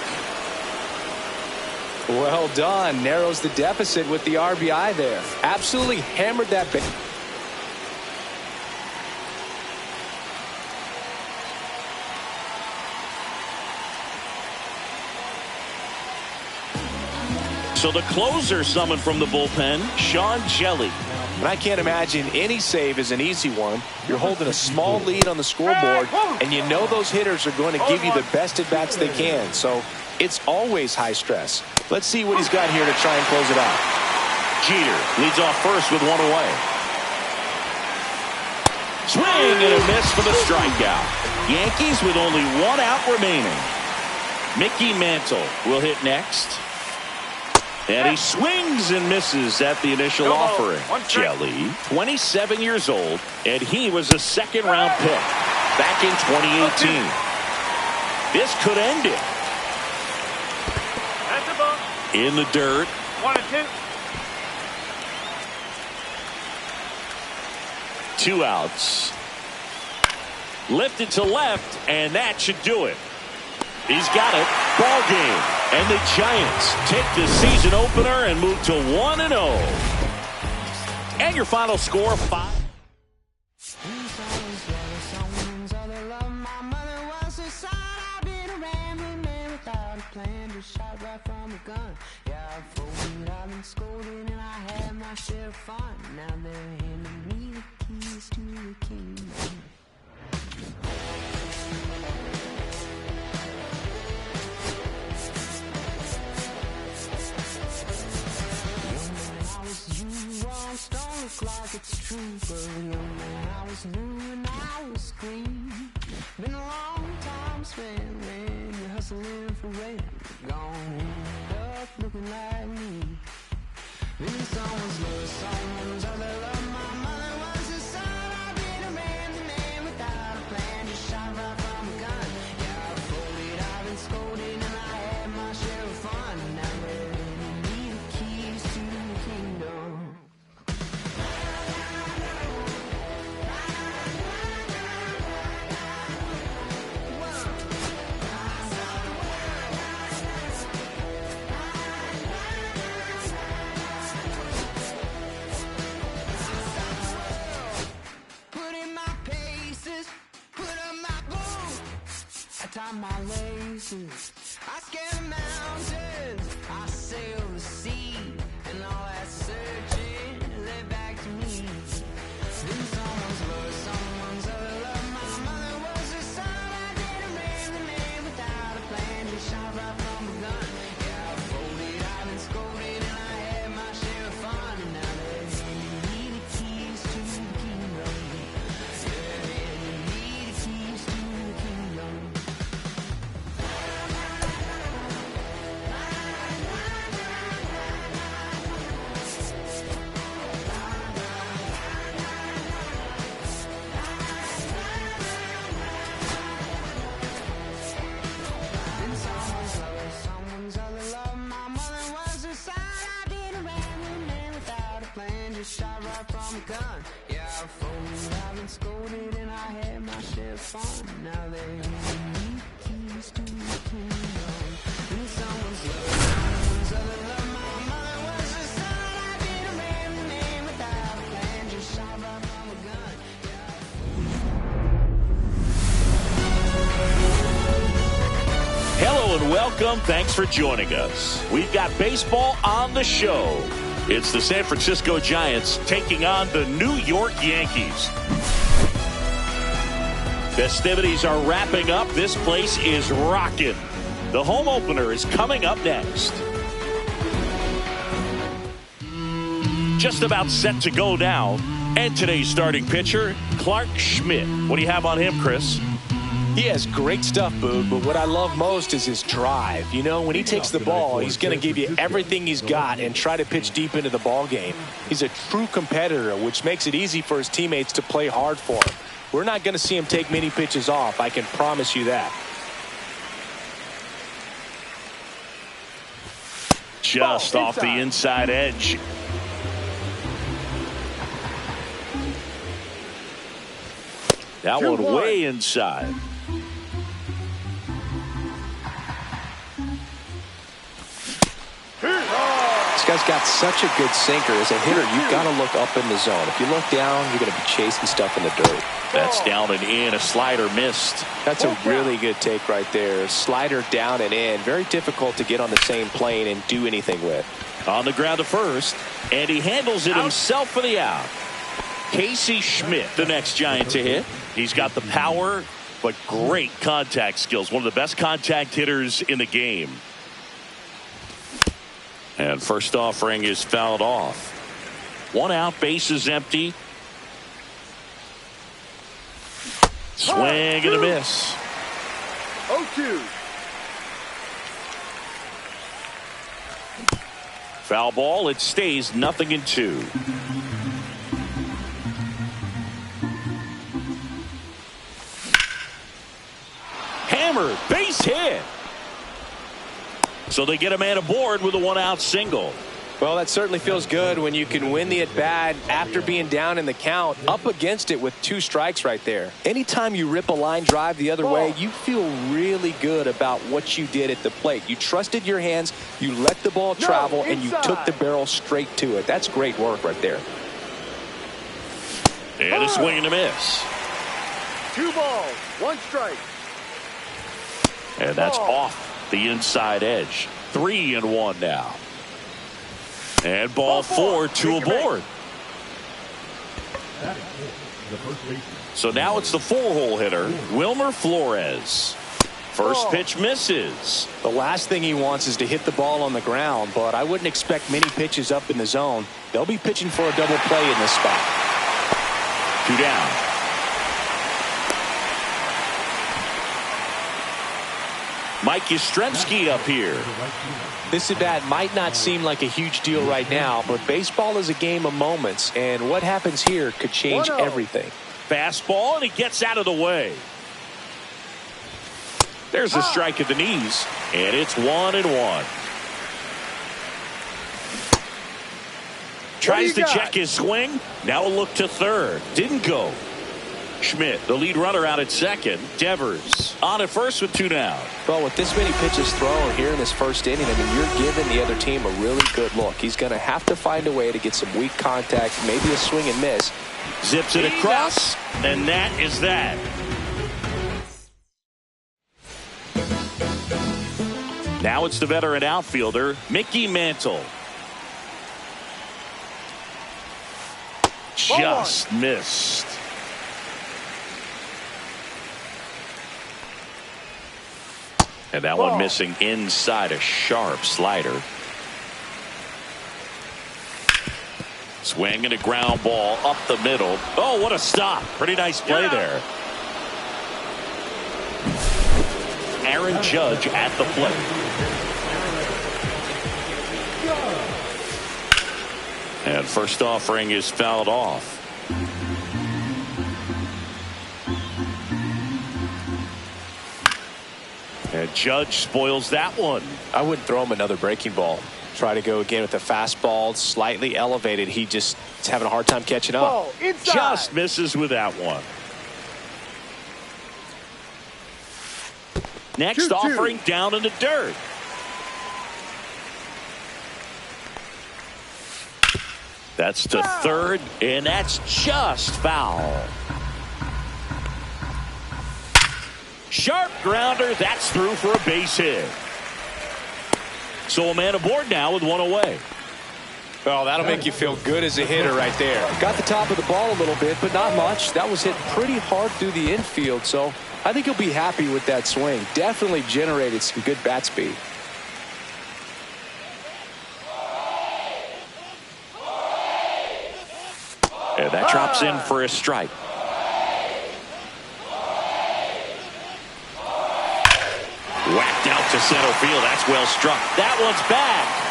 Well done. Narrows the deficit with the RBI there. Absolutely hammered that base. So the closer summoned from the bullpen, Sean Jelly. And I can't imagine any save is an easy one. You're holding a small lead on the scoreboard, and you know those hitters are going to give you the best at-bats they can. So it's always high stress. Let's see what he's got here to try and close it out. Jeter leads off first with 1 away. Swing and a miss for the strikeout. Yankees with only 1 out remaining. Mickey Mantle will hit next. And he swings and misses at the initial offering. Jelly, 27 years old, and he was a second-round pick back in 2018. This could end it. That's the ball. In the dirt. 1-2. 2 outs. Lifted to left, and that should do it. He's got it. Ball game. And the Giants take the season opener and move to 1-0. And your final score, 5. Like it's true, but young man, I was new and I was green. Been a long time spent when you're hustling for rent. Gone end up looking like me. Been someone's love, someone's other love. My mother was a son. I've been a man without a plan. Just shot right from a gun. Yeah, I've folded, I've been scolded, and I had my share of fun. Now let me the keys to the kingdom. Tie my laces, I scale the mountains, I sail the sea, and all that searching led back to me. Been someone's love, someone's other love. My mother was a son. I didn't raise the man without a plan. Just shot right from a gun. Yeah, I've folded, I've been scolded, and I had my share of fun. And now they need the keys to the kingdom. Yeah, they need the keys to the kingdom. Shot right from a gun. Yeah, I've folded, I've been scolded, and I had my share of fun. Now they need keys to the kingdom. And someone's love, someone's other love. My mother was a son. I've been a man without Welcome. Thanks for joining us. We've got baseball on the show. It's the San Francisco Giants taking on the New York Yankees. Festivities are wrapping up. This place is rocking. The home opener is coming up next. Just about set to go now. And today's starting pitcher, Clark Schmidt. What do you have on him, Chris? He has great stuff, Boog, but what I love most is his drive. You know, when he takes the ball, he's going to give you everything he's got and try to pitch deep into the ball game. He's a true competitor, which makes it easy for his teammates to play hard for him. We're not going to see him take many pitches off, I can promise you that. Just off the inside edge. That one way inside. This guy's got such a good sinker. As a hitter, you've got to look up in the zone. If you look down, you're going to be chasing stuff in the dirt. That's down and in. A slider missed. That's a really good take right there. Slider down and in. Very difficult to get on the same plane and do anything with. On the ground to first, and he handles it himself for the out. Casey Schmidt, the next Giant to hit. He's got the power, but great contact skills. One of the best contact hitters in the game. And first offering is fouled off. One out, base is empty. Swing and a miss. 0-2. Foul ball. It stays 0-2. Hammered, base hit. So they get a man aboard with a one-out single. Well, that certainly feels good when you can win the at-bat after being down in the count, up against it with 2 strikes right there. Anytime you rip a line drive the other way, you feel really good about what you did at the plate. You trusted your hands, you let the ball travel, and you took the barrel straight to it. That's great work right there. And a swing and a miss. 2 balls, 1 strike. And that's off the inside edge. 3-1 now. And ball 4, 2 aboard. So now it's the 4-hole hitter, Wilmer Flores. First pitch misses. The last thing he wants is to hit the ball on the ground, but I wouldn't expect many pitches up in the zone. They'll be pitching for a double play in this spot. 2 down. Mike Yastrzemski up here. This at-bat might not seem like a huge deal right now, but baseball is a game of moments, and what happens here could change everything. Fastball, and he gets out of the way. There's a strike at the knees, and it's 1-1. Tries to check his swing. Now a look to third. Didn't go. Schmidt, the lead runner, out at second. Devers on at first with 2 down. Well, with this many pitches thrown here in this first inning, I mean, you're giving the other team a really good look. He's going to have to find a way to get some weak contact, maybe a swing and miss. Zips it across, and that is that. Now it's the veteran outfielder, Mickey Mantle. Just missed. And that one missing inside, a sharp slider. Swing and a ground ball up the middle. Oh, what a stop. Pretty nice play there. Aaron Judge at the plate. And first offering is fouled off. And Judge spoils that one. I wouldn't throw him another breaking ball. Try to go again with the fastball, slightly elevated. He just is having a hard time catching up. Just misses with that one. Next offering down in the dirt. That's to third, and that's just foul. Sharp grounder, that's through for a base hit. So a man aboard now with one away. Well, that'll make you feel good as a hitter right there. Got the top of the ball a little bit, but not much. That was hit pretty hard through the infield, so I think he'll be happy with that swing. Definitely generated some good bat speed. And that drops in for a strike. Whacked out to center field. That's well struck. That one's back.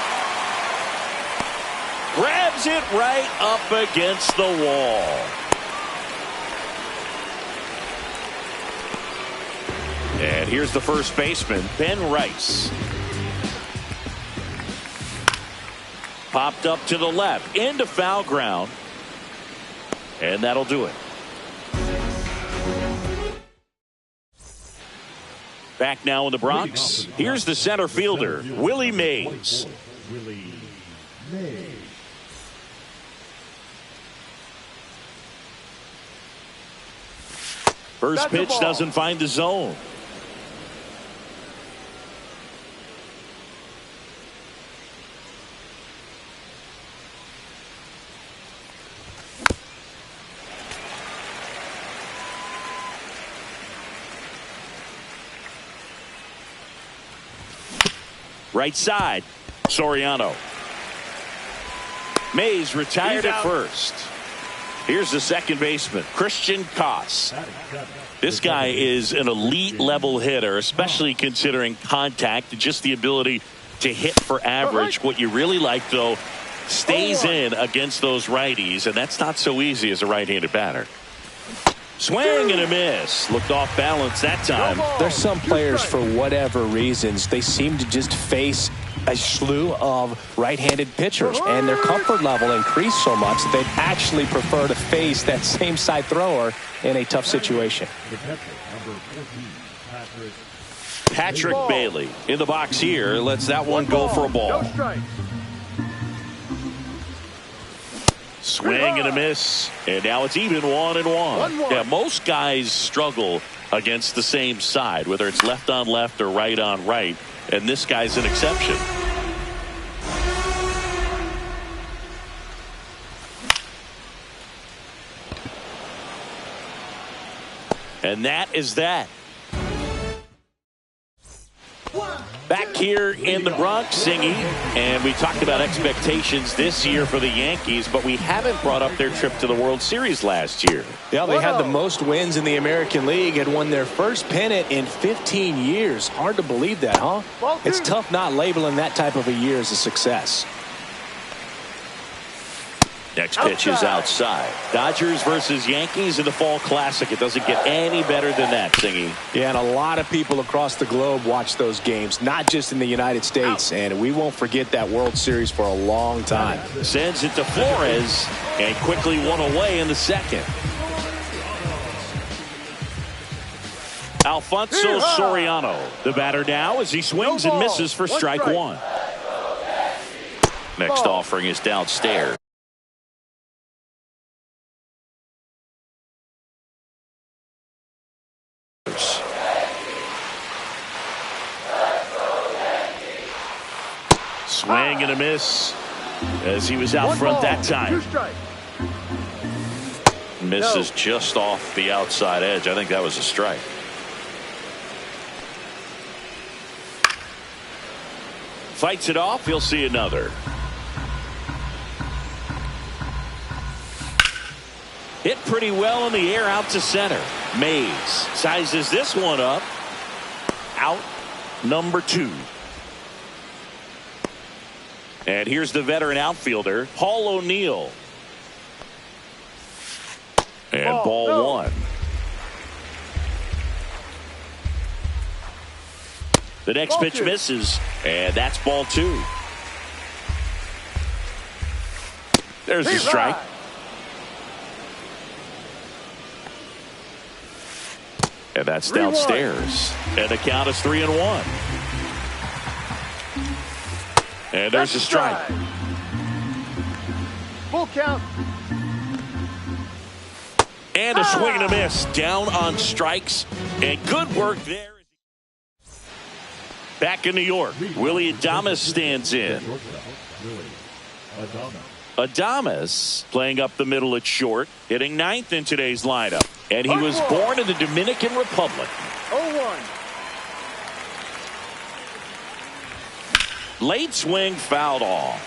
Grabs it right up against the wall. And here's the first baseman, Ben Rice. Popped up to the left, into foul ground. And that'll do it. Back now in the Bronx. Here's the center fielder, Willie Mays. First pitch doesn't find the zone. Right side, Soriano. Mays retired at first. Here's the second baseman, Christian Koss. This guy is an elite level hitter, especially considering contact and just the ability to hit for average. What you really like, though, stays in against those righties, and that's not so easy as a right-handed batter. Swing and a miss. Looked off balance that time. There's some players, for whatever reasons, they seem to just face a slew of right-handed pitchers, and their comfort level increased so much that they'd actually prefer to face that same side thrower in a tough situation. Patrick Bailey in the box here. Lets that one go for a ball. Swing and a miss, and now it's even 1-1. Yeah, most guys struggle against the same side, whether it's left on left or right on right, and this guy's an exception. And that is that. Back here in the Bronx, Singy, and we talked about expectations this year for the Yankees, but we haven't brought up their trip to the World Series last year. Yeah, they had the most wins in the American League, had won their first pennant in 15 years. Hard to believe that, huh? It's tough not labeling that type of a year as a success. Next pitch is outside. Dodgers versus Yankees in the Fall Classic. It doesn't get any better than that, Singy. Yeah, and a lot of people across the globe watch those games, not just in the United States, and we won't forget that World Series for a long time. Sends it to Flores, and quickly one away in the second. Alfonso Soriano, the batter now as he swings and misses for strike one. Next offering is downstairs. Swing and a miss as he was out front that time. Misses just off the outside edge. I think that was a strike. Fights it off. He'll see another. Hit pretty well in the air out to center. Mays sizes this one up. Out number 2. And here's the veteran outfielder, Paul O'Neill. And ball 1. The next pitch misses, and that's ball 2. There's the strike. And that's downstairs. And the count is 3-1. And there's a strike. Full count. And a swing and a miss. Down on strikes. And good work there. Back in New York, Willie Adames stands in. Adames playing up the middle at short, hitting ninth in today's lineup. And he was born in the Dominican Republic. 0-1. Late swing fouled off.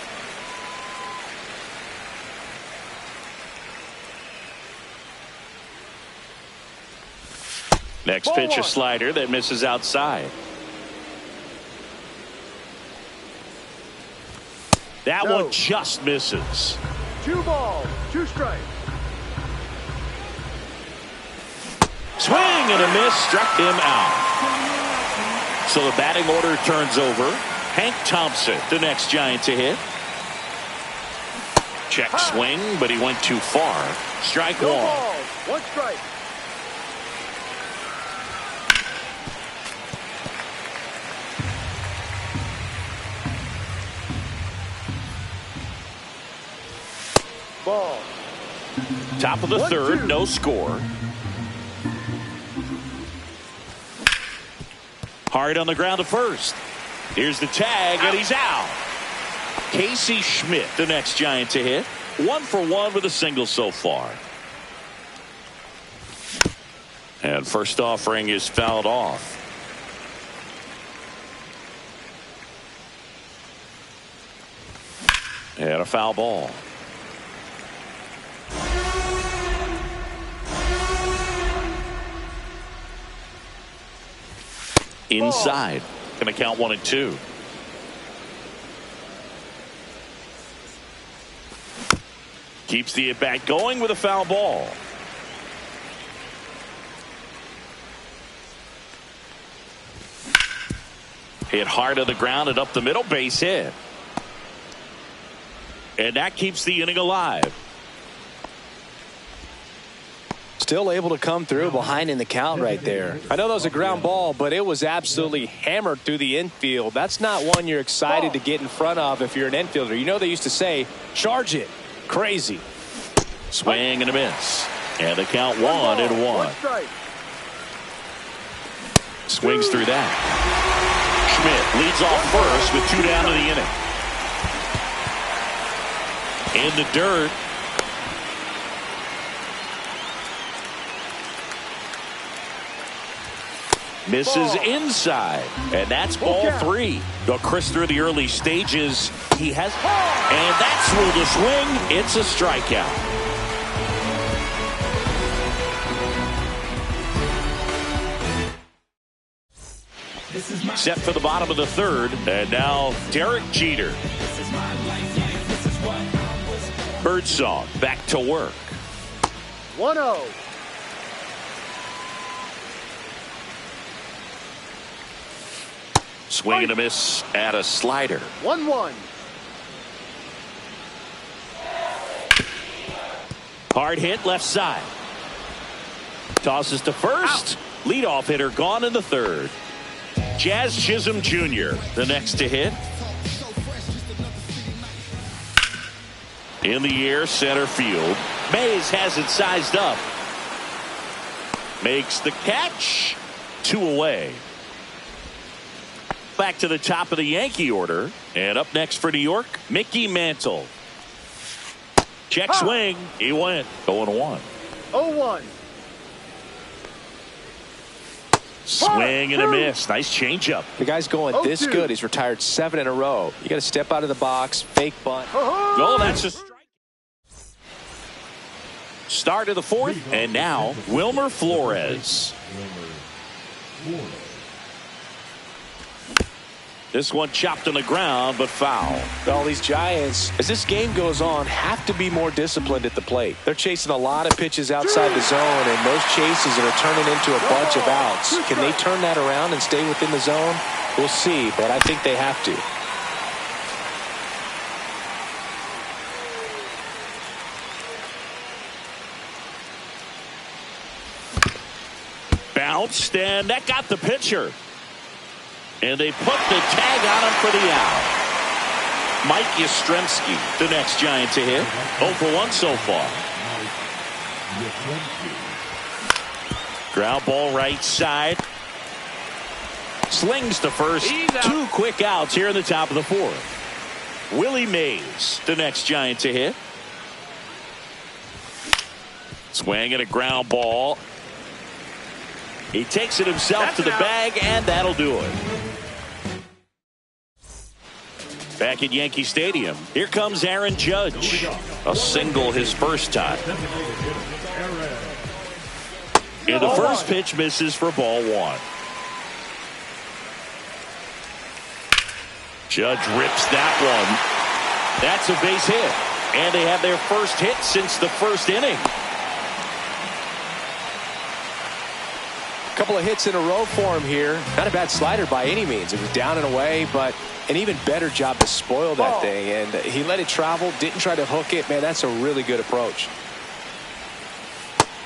Next pitch, a slider that misses outside. That one just misses. 2 balls, 2 strikes. Swing and a miss, struck him out. So the batting order turns over. Hank Thompson, the next Giant to hit. Check swing, but he went too far. Strike 1. 1 ball, 1 strike. Ball. Top of the third, no score. Hard on the ground to first. Here's the tag, and he's out. Casey Schmidt, the next Giant to hit. 1 for 1 with a single so far. And first offering is fouled off. And a foul ball. Inside. Going to count 1 and 2. Keeps the at bat going with a foul ball. Hit hard on the ground and up the middle, base hit. And that keeps the inning alive. Still able to come through behind in the count right there. I know that was a ground ball, but it was absolutely hammered through the infield. That's not one you're excited to get in front of if you're an infielder. You know they used to say, charge it. Crazy. Swing and a miss. And the count 1-1. Swings through that. Schmidt leads off first with 2 down to the inning. In the dirt. Misses inside, and that's ball 3. The Chris through the early stages. He has, and that's through the swing. It's a strikeout. Set for the bottom of the third, and now Derek Jeter. Birdsong back to work. 1-0. Swing and a miss at a slider. 1-1. Hard hit left side. Tosses to first. Leadoff hitter gone in the third. Jazz Chisholm Jr. the next to hit. In the air, center field. Mays has it sized up. Makes the catch. 2 away. Back to the top of the Yankee order. And up next for New York, Mickey Mantle. Check swing. He went 0-1. 0-1. Swing and a miss. Nice changeup. The guy's going this good. He's retired 7 in a row. You got to step out of the box, fake bunt. Oh, that's a strike. Start of the fourth, and now Wilmer Flores. This one chopped on the ground, but foul. Well, these Giants, as this game goes on, have to be more disciplined at the plate. They're chasing a lot of pitches outside the zone, and those chases are turning into a bunch of outs. Can they turn that around and stay within the zone? We'll see, but I think they have to. Bounced, and that got the pitcher. And they put the tag on him for the out. Mike Yastrzemski, the next Giant to hit. 0 for 1 so far. Ground ball right side. Slings to first. 2 quick outs here in the top of the 4th. Willie Mays, the next Giant to hit. Swing and a ground ball. He takes it himself to the bag, and that'll do it. Back at Yankee Stadium, here comes Aaron Judge. A single his first time. And the first pitch misses for ball 1. Judge rips that one. That's a base hit. And they have their first hit since the first inning. Couple of hits in a row for him here. Not a bad slider by any means. It was down and away, but an even better job to spoil that thing. And he let it travel, didn't try to hook it. Man, that's a really good approach.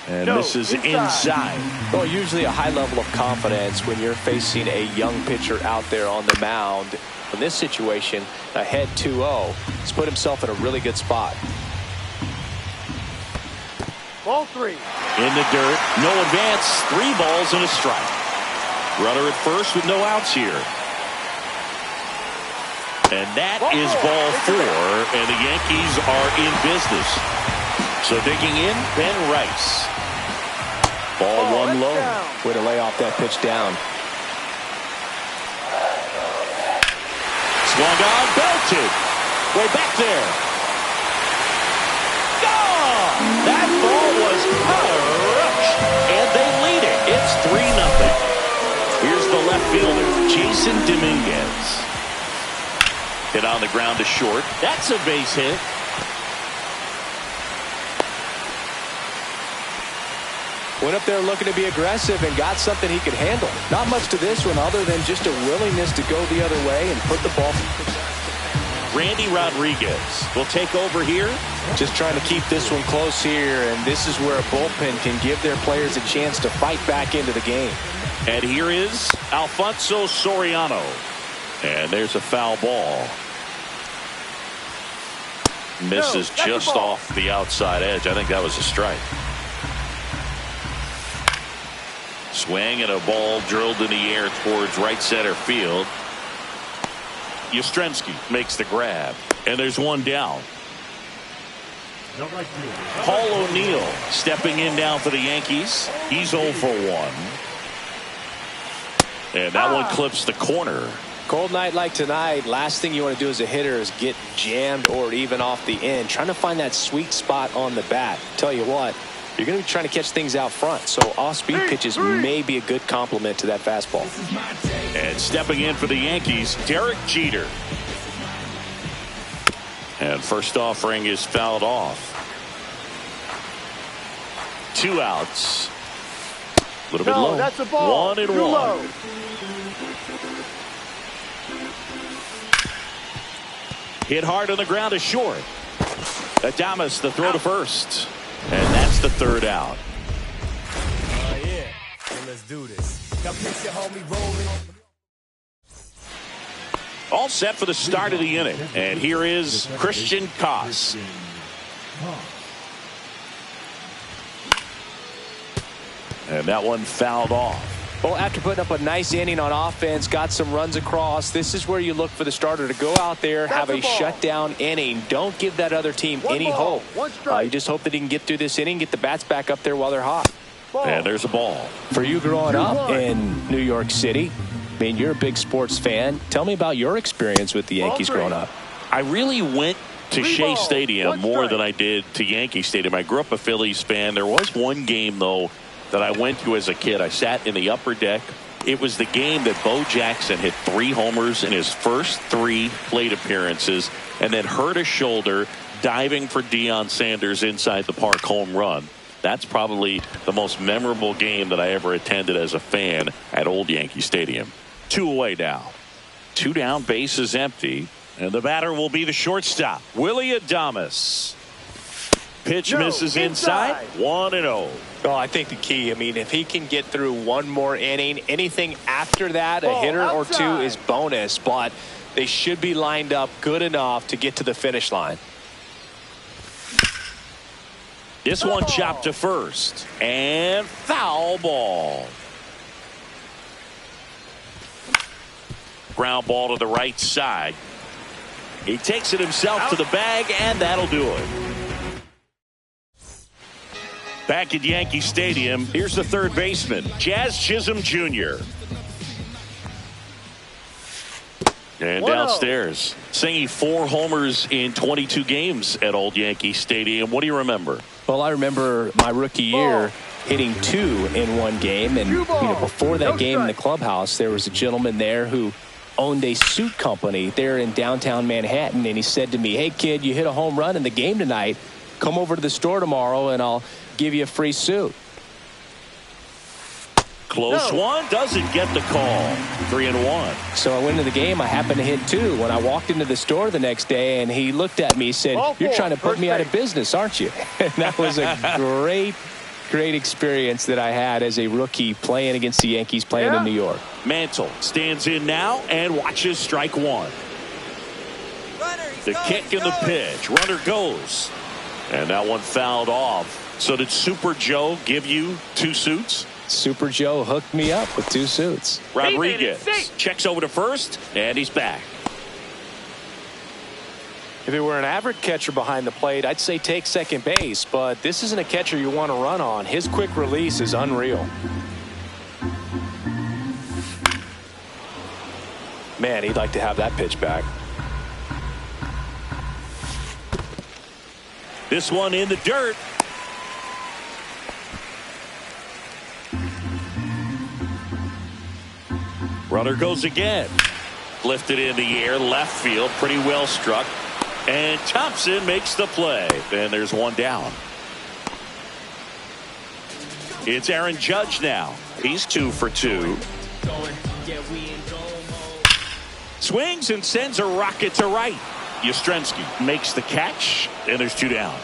And this is inside. Well, usually a high level of confidence when you're facing a young pitcher out there on the mound. In this situation, ahead 2-0. He's put himself in a really good spot. Ball 3. In the dirt, no advance, 3 balls and a strike. Runner at first with no outs here. And that is ball 4, and the Yankees are in business. So digging in, Ben Rice. Ball 1 low. Way to lay off that pitch down. Swung on, belted. Way back there. That ball was crushed, and they lead it. It's 3-0. Here's the left fielder, Jason Dominguez. Hit on the ground to short. That's a base hit. Went up there looking to be aggressive and got something he could handle. Not much to this one other than just a willingness to go the other way and put the ball. Randy Rodriguez will take over here. Just trying to keep this one close here, and this is where a bullpen can give their players a chance to fight back into the game. And here is Alfonso Soriano. And there's a foul ball. Misses just off the outside edge. I think that was a strike. Swing and a ball drilled in the air towards right center field. Yastrzemski makes the grab, and there's one down. Paul O'Neill stepping in down for the Yankees. He's 0 for 1. And that one clips the corner. Cold night like tonight, last thing you want to do as a hitter is get jammed or even off the end. Trying to find that sweet spot on the bat. Tell you what, you're going to be trying to catch things out front, so off-speed pitches may be a good complement to that fastball. And stepping in for the Yankees, Derek Jeter. And first offering is fouled off. 2 outs. A little bit low. That's a ball. 1-1. Low. Hit hard on the ground to short. Adames the throw to first. And that's the 3rd out. Yeah. And let's do this. Now picture homie rolling. All set for the start of the inning. And here is Christian Koss. And that one fouled off. Well, after putting up a nice inning on offense, got some runs across, this is where you look for the starter to go out there, have a shutdown inning. Don't give that other team any hope. You just hope that he can get through this inning, get the bats back up there while they're hot. And there's a ball. For you growing up in New York City, I mean, you're a big sports fan. Tell me about your experience with the Yankees growing up. I really went to Shea Stadium more than I did to Yankee Stadium. I grew up a Phillies fan. There was one game, though, that I went to as a kid. I sat in the upper deck. It was the game that Bo Jackson hit 3 homers in his first 3 plate appearances and then hurt a shoulder diving for Deion Sanders inside the park home run. That's probably the most memorable game that I ever attended as a fan at Old Yankee Stadium. 2 away now. 2 down, base is empty, and the batter will be the shortstop, Willie Adames. Pitch misses inside. 1-0. Oh, I think the key, I mean, if he can get through one more inning, anything after that, a hitter or 2 is bonus, but they should be lined up good enough to get to the finish line. This one chopped to first, and foul ball. Ground ball to the right side. He takes it himself to the bag, and that'll do it. Back at Yankee Stadium, here's the third baseman, Jazz Chisholm Jr. And downstairs, singing 4 homers in 22 games at Old Yankee Stadium. What do you remember? Well, I remember my rookie year hitting 2 in one game. And before that game in the clubhouse, there was a gentleman there who owned a suit company there in downtown Manhattan. And he said to me, "Hey, kid, you hit a home run in the game tonight. Come over to the store tomorrow and I'll give you a free suit." Close one, doesn't get the call. 3-1. So I went into the game. I happened to hit 2. When I walked into the store the next day, and he looked at me, said, "You're trying to put me out of business, aren't you?" And that was a great experience that I had as a rookie playing against the Yankees, playing in New York. Mantle stands in now and watches strike 1. The kick and the pitch. Runner goes. And that one fouled off. So did Super Joe give you 2 suits? Super Joe hooked me up with 2 suits. Rodriguez checks over to first, and he's back. If it were an average catcher behind the plate, I'd say take second base, but this isn't a catcher you want to run on. His quick release is unreal. Man, he'd like to have that pitch back. This one in the dirt. Runner goes again. Lifted in the air, left field, pretty well struck. And Thompson makes the play. And there's one down. It's Aaron Judge now. He's 2 for 2. Swings and sends a rocket to right. Yastrzemski makes the catch, and there's 2 down.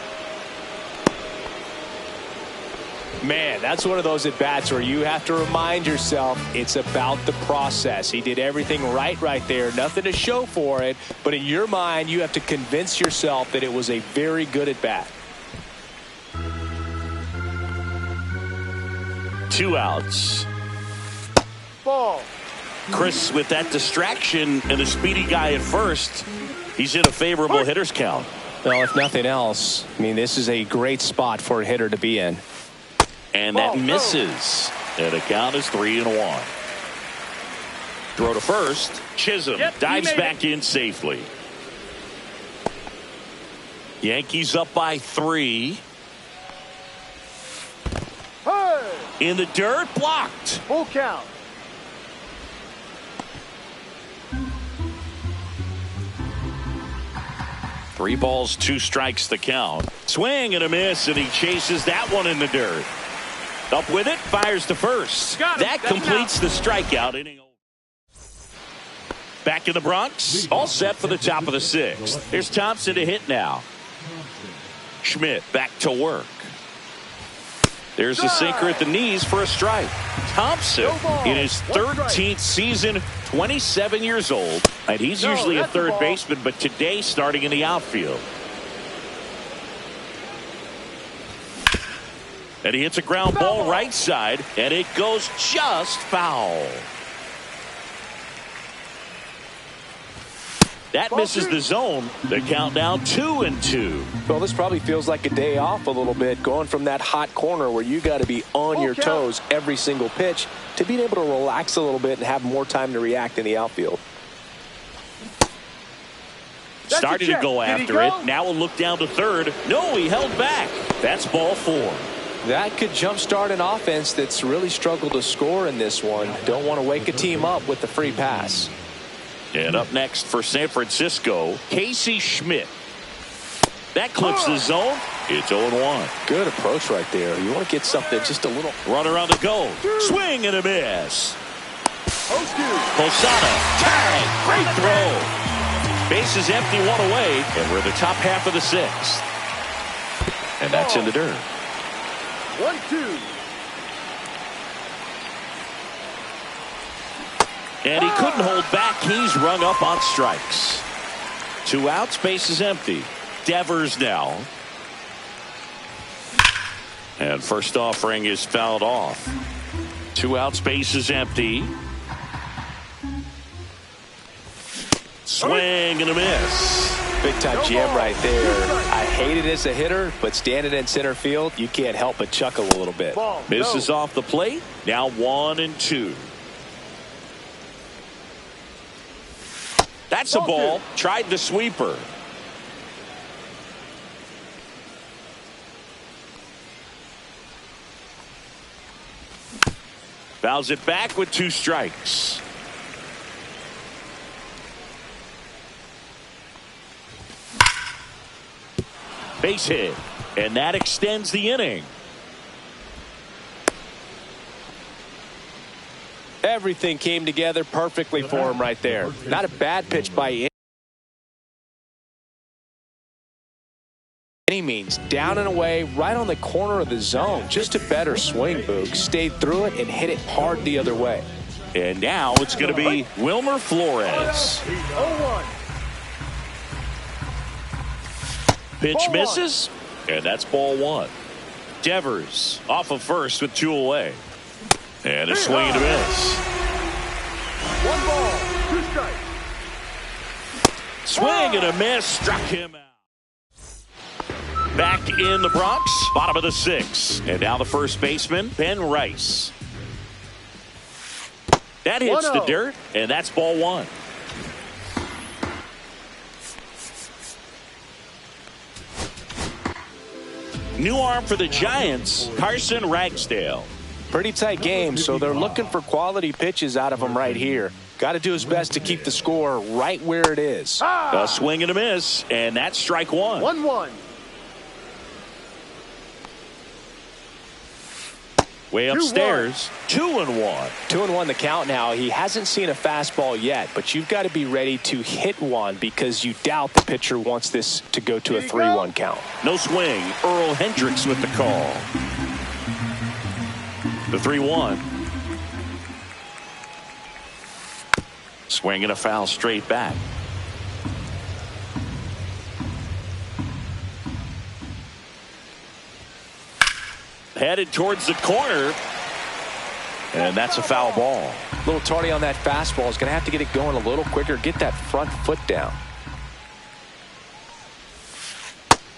Man, that's one of those at-bats where you have to remind yourself it's about the process. He did everything right there. Nothing to show for it. But in your mind, you have to convince yourself that it was a very good at-bat. 2 outs. Ball. Chris, with that distraction and a speedy guy at first, he's in a favorable hitter's count. Well, if nothing else, I mean, this is a great spot for a hitter to be in. And that misses. And the count is 3-1. Throw to first. Chisholm dives back in safely. Yankees up by 3. Hey. In the dirt, blocked. Full count. Three balls, 2 strikes the count. Swing and a miss, and he chases that one in the dirt. Up with it, fires to first. That completes the strikeout inning. Back in the Bronx, all set for the top of the 6th. Here's Thompson to hit now. Schmidt back to work. There's the sinker at the knees for a strike. Thompson in his 13th season, 27 years old, and he's usually a third baseman, but today starting in the outfield. And he hits a ground ball right side, and it goes just foul. That misses the zone. The count down 2-2. Well, this probably feels like a day off a little bit, going from that hot corner where you got to be on your toes every single pitch to being able to relax a little bit and have more time to react in the outfield. Started to go after it. Now we'll look down to third. No, he held back. That's ball 4. That could jumpstart an offense that's really struggled to score in this one. Don't want to wake a team up with the free pass. And up next for San Francisco, Casey Schmidt. That clips the zone. It's 0-1. Good approach right there. You want to get something just a little. Runner on the go. Swing and a miss. Posada. Tag. Great throw. Bases empty, 1 away. And we're in the top half of the 6th. And that's in the dirt. 1-2. And he couldn't hold back. He's rung up on strikes. 2 outs, base is empty. Devers now. And first offering is fouled off. 2 outs, base is empty. Swing and a miss. Big time jam right there. I hate it as a hitter, but standing in center field, you can't help but chuckle a little bit. Misses off the plate. Now 1-2. That's a ball. Tried the sweeper. Fouls it back with 2 strikes. Base hit, and that extends the inning. Everything came together perfectly for him right there. Not a bad pitch by any means. Down and away, right on the corner of the zone. Just a better swing, Boog. Stayed through it and hit it hard the other way. And now it's going to be Wilmer Flores. 0-1. Pitch misses, and that's ball 1. Devers off of first with 2 away. And a swing and a miss. 1 ball, 2 strikes. Swing and a miss, struck him out. Back in the Bronx, bottom of the 6th. And now the first baseman, Ben Rice. That hits the dirt, and that's ball 1. New arm for the Giants, Carson Ragsdale. Pretty tight game, so they're looking for quality pitches out of him right here. Got to do his best to keep the score right where it is. A swing and a miss, and that's strike 1. 1-1. Way upstairs, 2-1. 2-1 the count now. He hasn't seen a fastball yet, but you've got to be ready to hit one because you doubt the pitcher wants this to go to a 3-1 count. No swing. Earl Hendricks with the call. The 3-1. Swing and a foul straight back. Headed towards the corner. And that's a foul ball. A little tardy on that fastball. Is going to have to get it going a little quicker. Get that front foot down.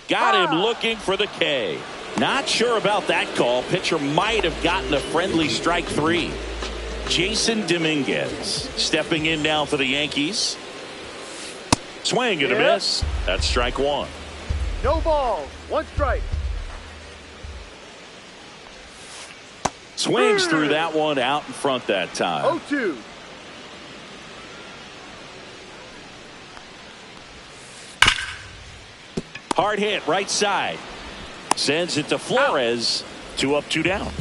Got him looking for the K. Not sure about that call. Pitcher might have gotten a friendly strike 3. Jason Dominguez stepping in now for the Yankees. Swing and a miss. That's strike 1. No balls, 1 strike. Swings through that one out in front that time. 0-2. Hard hit right side. Sends it to Flores. 2 up, 2 down.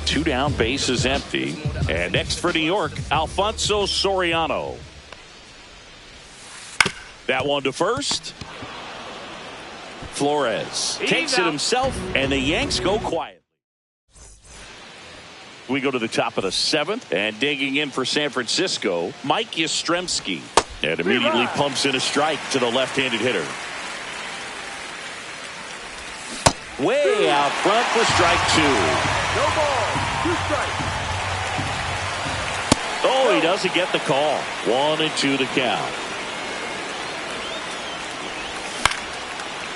2 down, base is empty. And next for New York, Alfonso Soriano. That one to first. Flores takes it himself, and the Yanks go quiet. We go to the top of the 7th, and digging in for San Francisco, Mike Yastrzemski. And immediately pumps in a strike to the left-handed hitter. Way out front for strike 2. No ball, 2 strikes. Oh, he doesn't get the call. 1-2 the count.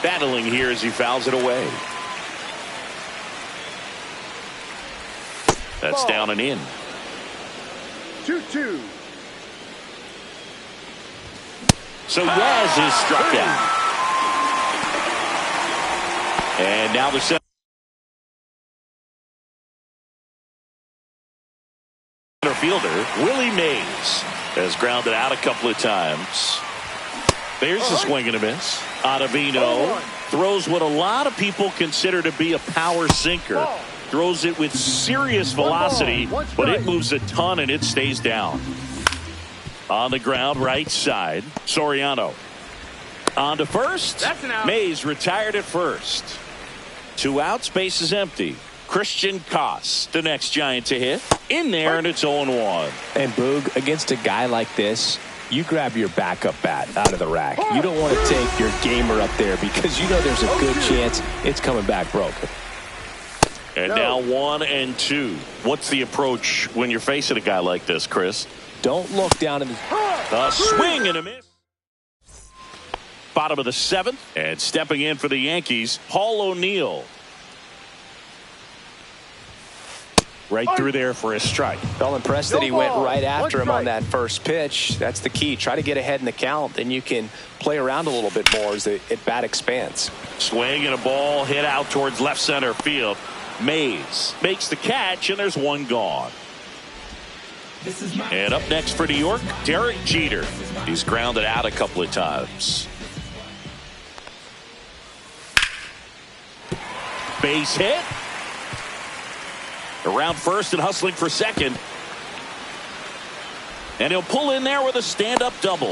Battling here as he fouls it away. That's down and in. 2-2. So Yaz is struck out. And now the center fielder, Willie Mays, has grounded out a couple of times. There's a swing and a miss. Ottavino throws what a lot of people consider to be a power sinker. Throws it with serious velocity, but it moves a ton and it stays down. On the ground, right side, Soriano. On to first. Mays retired at first. 2 outs, base is empty. Christian Koss, the next Giant to hit. In there, and it's 0-1. And Boog, against a guy like this, you grab your backup bat out of the rack. You don't want to take your gamer up there because you know there's a good chance it's coming back broken. And now 1-2. What's the approach when you're facing a guy like this, Chris? Don't look down in the... A swing and a miss. bottom of the 7th. And stepping in for the Yankees, Paul O'Neill. Right through there for a strike. Well, impressed that he went right after him on that first pitch. That's the key. Try to get ahead in the count. Then you can play around a little bit more as the at-bat expands. Swing and a ball hit out towards left center field. Mays makes the catch, and there's one gone. And up next for New York, Derek Jeter. He's grounded out a couple of times. Base hit. Around first and hustling for second. And he'll pull in there with a stand-up double.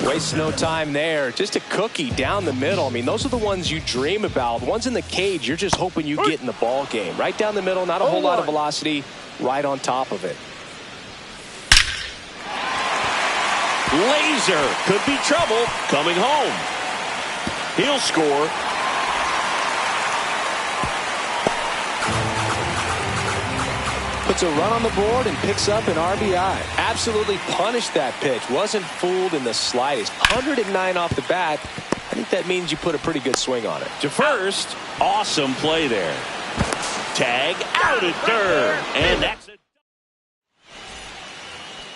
Waste no time there. Just a cookie down the middle. I mean, those are the ones you dream about. The ones in the cage, you're just hoping you get in the ball game. Right down the middle, not a whole lot of velocity. Right on top of it. Laser could be trouble coming home. He'll score. Puts a run on the board and picks up an RBI. Absolutely punished that pitch. Wasn't fooled in the slightest. 109 off the bat. I think that means you put a pretty good swing on it. To first, awesome play there. Tag out at third. And that's it.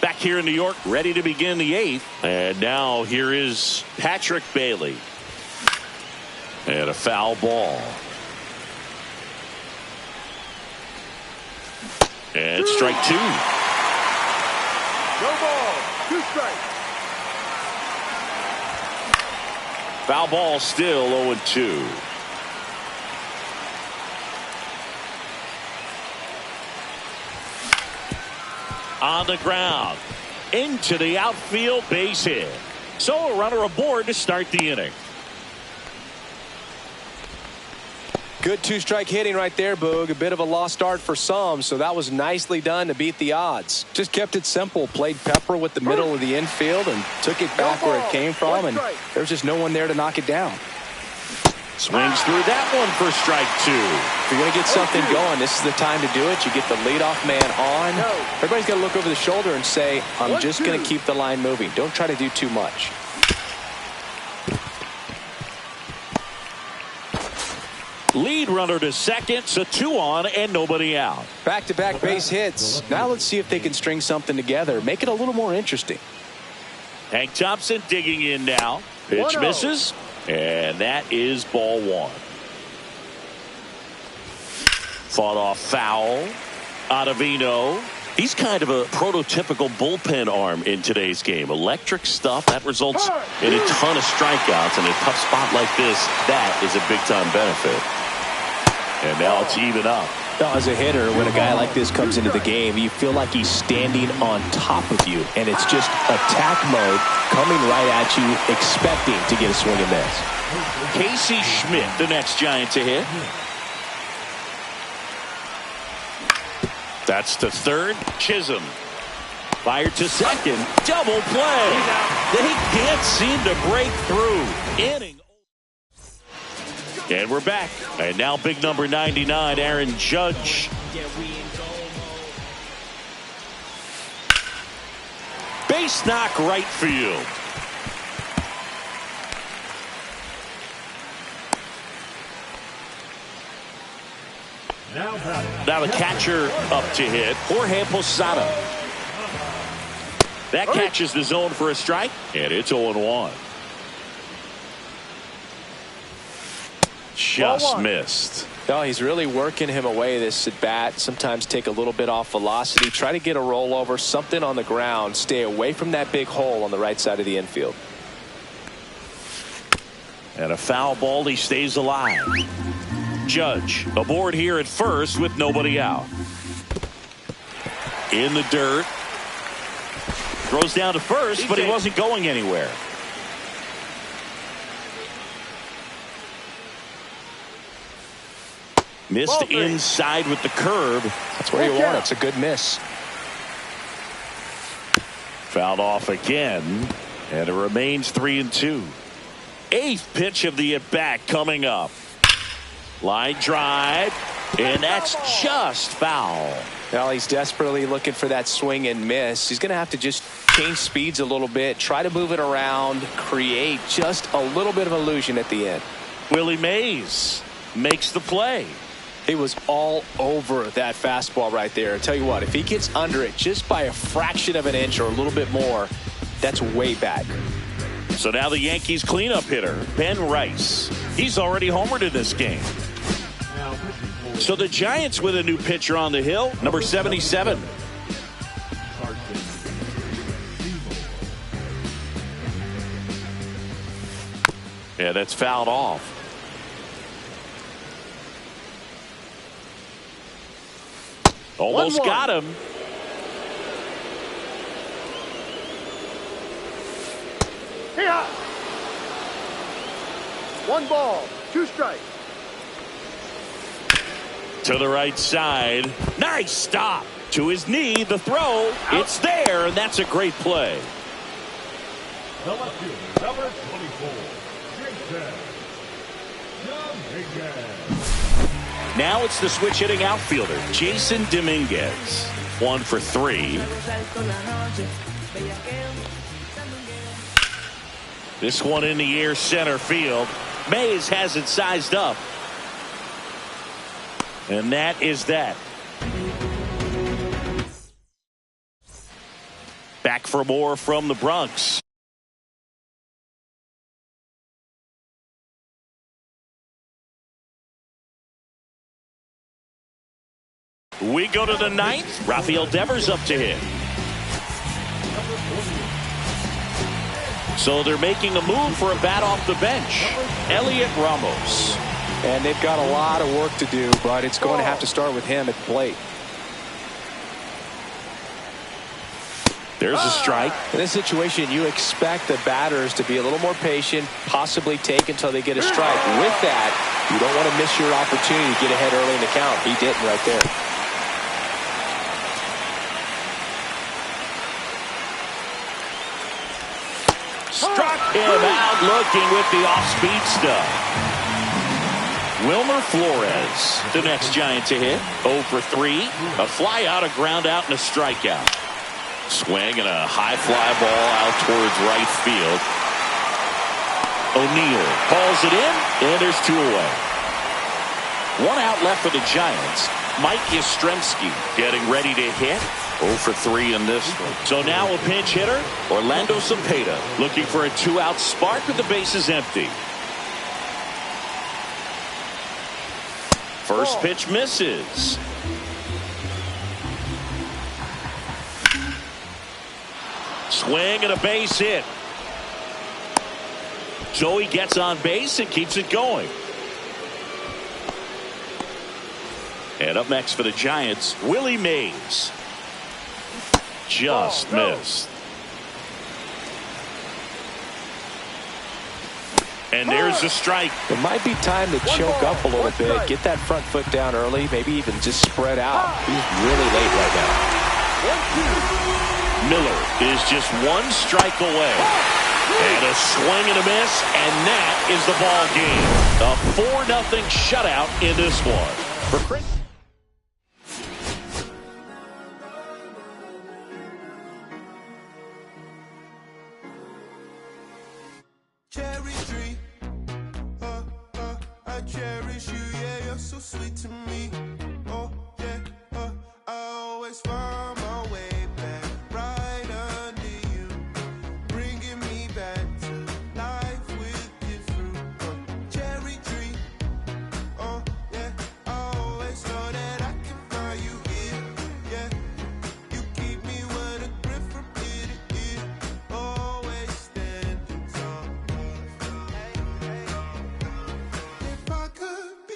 Back here in New York, ready to begin the 8th. And now here is Patrick Bailey. And a foul ball. And strike 2. No ball. 2 strikes. Foul ball still 0-2. On the ground. Into the outfield, base hit. So a runner aboard to start the inning. Good 2-strike hitting right there, Boog. A bit of a lost start for some, so that was nicely done to beat the odds. Just kept it simple. Played pepper with the middle of the infield and took it back where it came from, and there's just no one there to knock it down. Swings through that one for strike 2. If you're going to get something going, this is the time to do it. You get the leadoff man on. Everybody's got to look over the shoulder and say, I'm just going to keep the line moving. Don't try to do too much. Lead runner to second, so 2 on and nobody out. Back-to-back base hits. Now let's see if they can string something together. Make it a little more interesting. Hank Thompson digging in now. Pitch misses, and that is ball 1. Fought off foul. Ottavino. He's kind of a prototypical bullpen arm in today's game. Electric stuff that results in a ton of strikeouts. In a tough spot like this, that is a big-time benefit. And now it's even up. Now, as a hitter, when a guy like this comes into the game, you feel like he's standing on top of you, and it's just attack mode coming right at you, expecting to get a swing and miss. Casey Schmidt, the next Giant to hit. That's to third. Chisholm fired to second. Double play. They can't seem to break through. Inning. And we're back. And now big number 99, Aaron Judge. Base knock right field. Now the catcher up to hit, Jorge Posada. That catches the zone for a strike, and it's 0-1. Just missed. No, he's really working him away this at bat. Sometimes take a little bit off velocity. Try to get a rollover, something on the ground. Stay away from that big hole on the right side of the infield. And a foul ball, he stays alive. Judge aboard here at first with nobody out. In the dirt. Throws down to first, but he wasn't going anywhere. Missed inside with the curve. That's where you want it. It's a good miss. Fouled off again, and it remains 3-2. 8th pitch of the at-bat coming up. Line drive, and that's just foul. Well, he's desperately looking for that swing and miss. He's going to have to just change speeds a little bit, try to move it around, create just a little bit of illusion at the end. Willie Mays makes the play. He was all over that fastball right there. I tell you what, if he gets under it just by a fraction of an inch or a little bit more, that's way back. So now the Yankees cleanup hitter, Ben Rice. He's already homered in this game. So the Giants with a new pitcher on the hill, number 77. Yeah, that's fouled off. Almost got him. Here. 1 ball, 2 strikes. To the right side. Nice stop. To his knee, the throw. It's there, and that's a great play. The left fielder, number 24, Dominguez. Now it's the switch hitting outfielder, Jason Dominguez. 1 for 3. This one in the air center field. Mays has it sized up. And that is that. Back for more from the Bronx. We go to the 9th. Rafael Devers up to hit. So they're making a move for a bat off the bench. Elliot Ramos. And they've got a lot of work to do, but it's going to have to start with him at the plate. There's a strike. In this situation, you expect the batters to be a little more patient, possibly take until they get a strike. With that, you don't want to miss your opportunity to get ahead early in the count. He didn't right there. Struck him out looking with the off-speed stuff. Wilmer Flores, the next Giant to hit. 0 for 3. A fly out, a ground out, and a strikeout. Swing and a high fly ball out towards right field. O'Neill hauls it in, and there's 2 away. 1 out left for the Giants. Mike Yastrzemski getting ready to hit. 0 for 3 in this one. So now a pinch hitter, Orlando Cepeda, looking for a 2-out spark with the bases empty. First pitch misses. Swing and a base hit. Joey gets on base and keeps it going. And up next for the Giants, Willie Mays. Just missed. And there's a strike. It might be time to choke up a little bit, get that front foot down early, maybe even just spread out. He's really late right now. Miller is just 1 strike away. And a swing and a miss, and that is the ball game. A 4-0 shutout in this one. For Chris. Cherry tree, I cherish you, yeah, you're so sweet to me. Oh, yeah, I always find my way back right under you, bringing me back to life with your fruit. Cherry tree, oh, yeah, I always know that I can find you here, yeah. You keep me with a grip from ear to ear, always standing tall. If I could be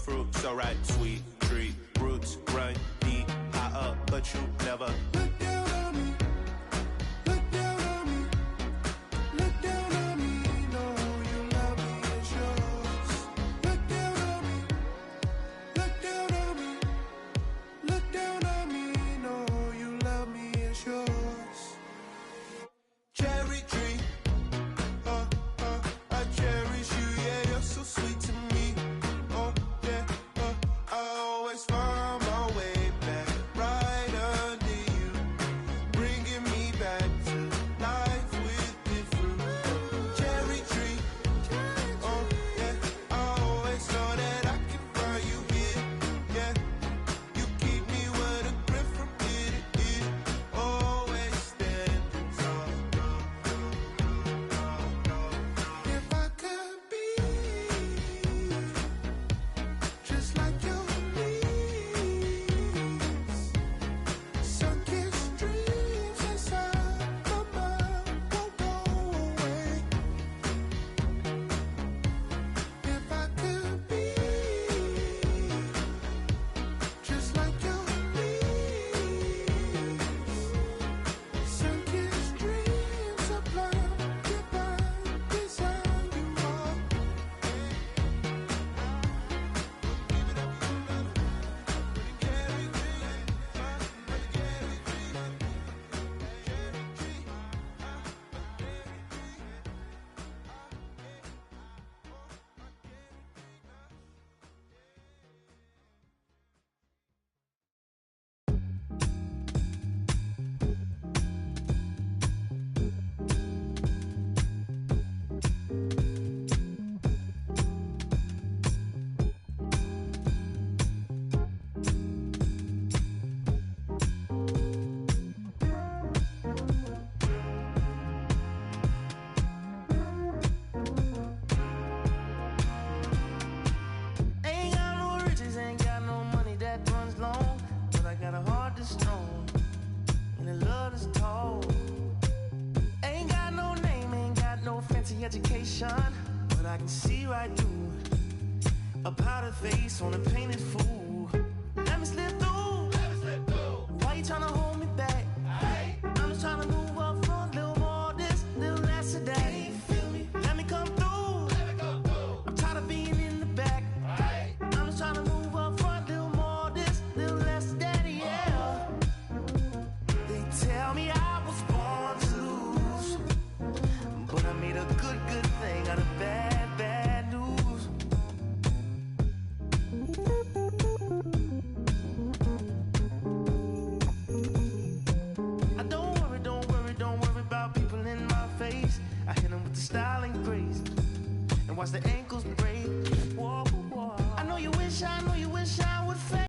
fruit, so right, sweet treat, roots run deep, high up, but you never look down on me. Look down on me. Look down on me. No, you love me, it's yours. Look down on me. Look down on me. Look down on me. No, you love me, it's yours. Cherry tree. I cherish you, yeah, you're so sweet to me. Oh, yeah, I always find my way back right under you, bringing me back to life with the fruit. Cherry tree, oh, yeah, I always know that I can find you here, yeah. You keep me with a grip from ear to ear, always standing tall. If I could be just like your leaves, sun-kissed dreams inside my mind won't go away. If I could be just like your leaves, sun-kissed dreams sublime, divine, design you are. Ain't got no riches, ain't got no money that runs long, but I got a heart that's strong and a love that's tall. Ain't got no name, ain't got no fancy education, but I can see right through a powdered face on a painted fool. Let me slip through. Why you tryna hold me back? I'm just tryna move up front, little more this, little less of that. Let me come through. I'm tired of being in the back. I'm just trying to move up front, little more this, little less that, yeah. They tell me I was born to lose, but I made a good thing out of bad news. I don't worry about people in my face. I hit them with the style and grace, and watch the ankles break. Whoa, whoa. I know you wish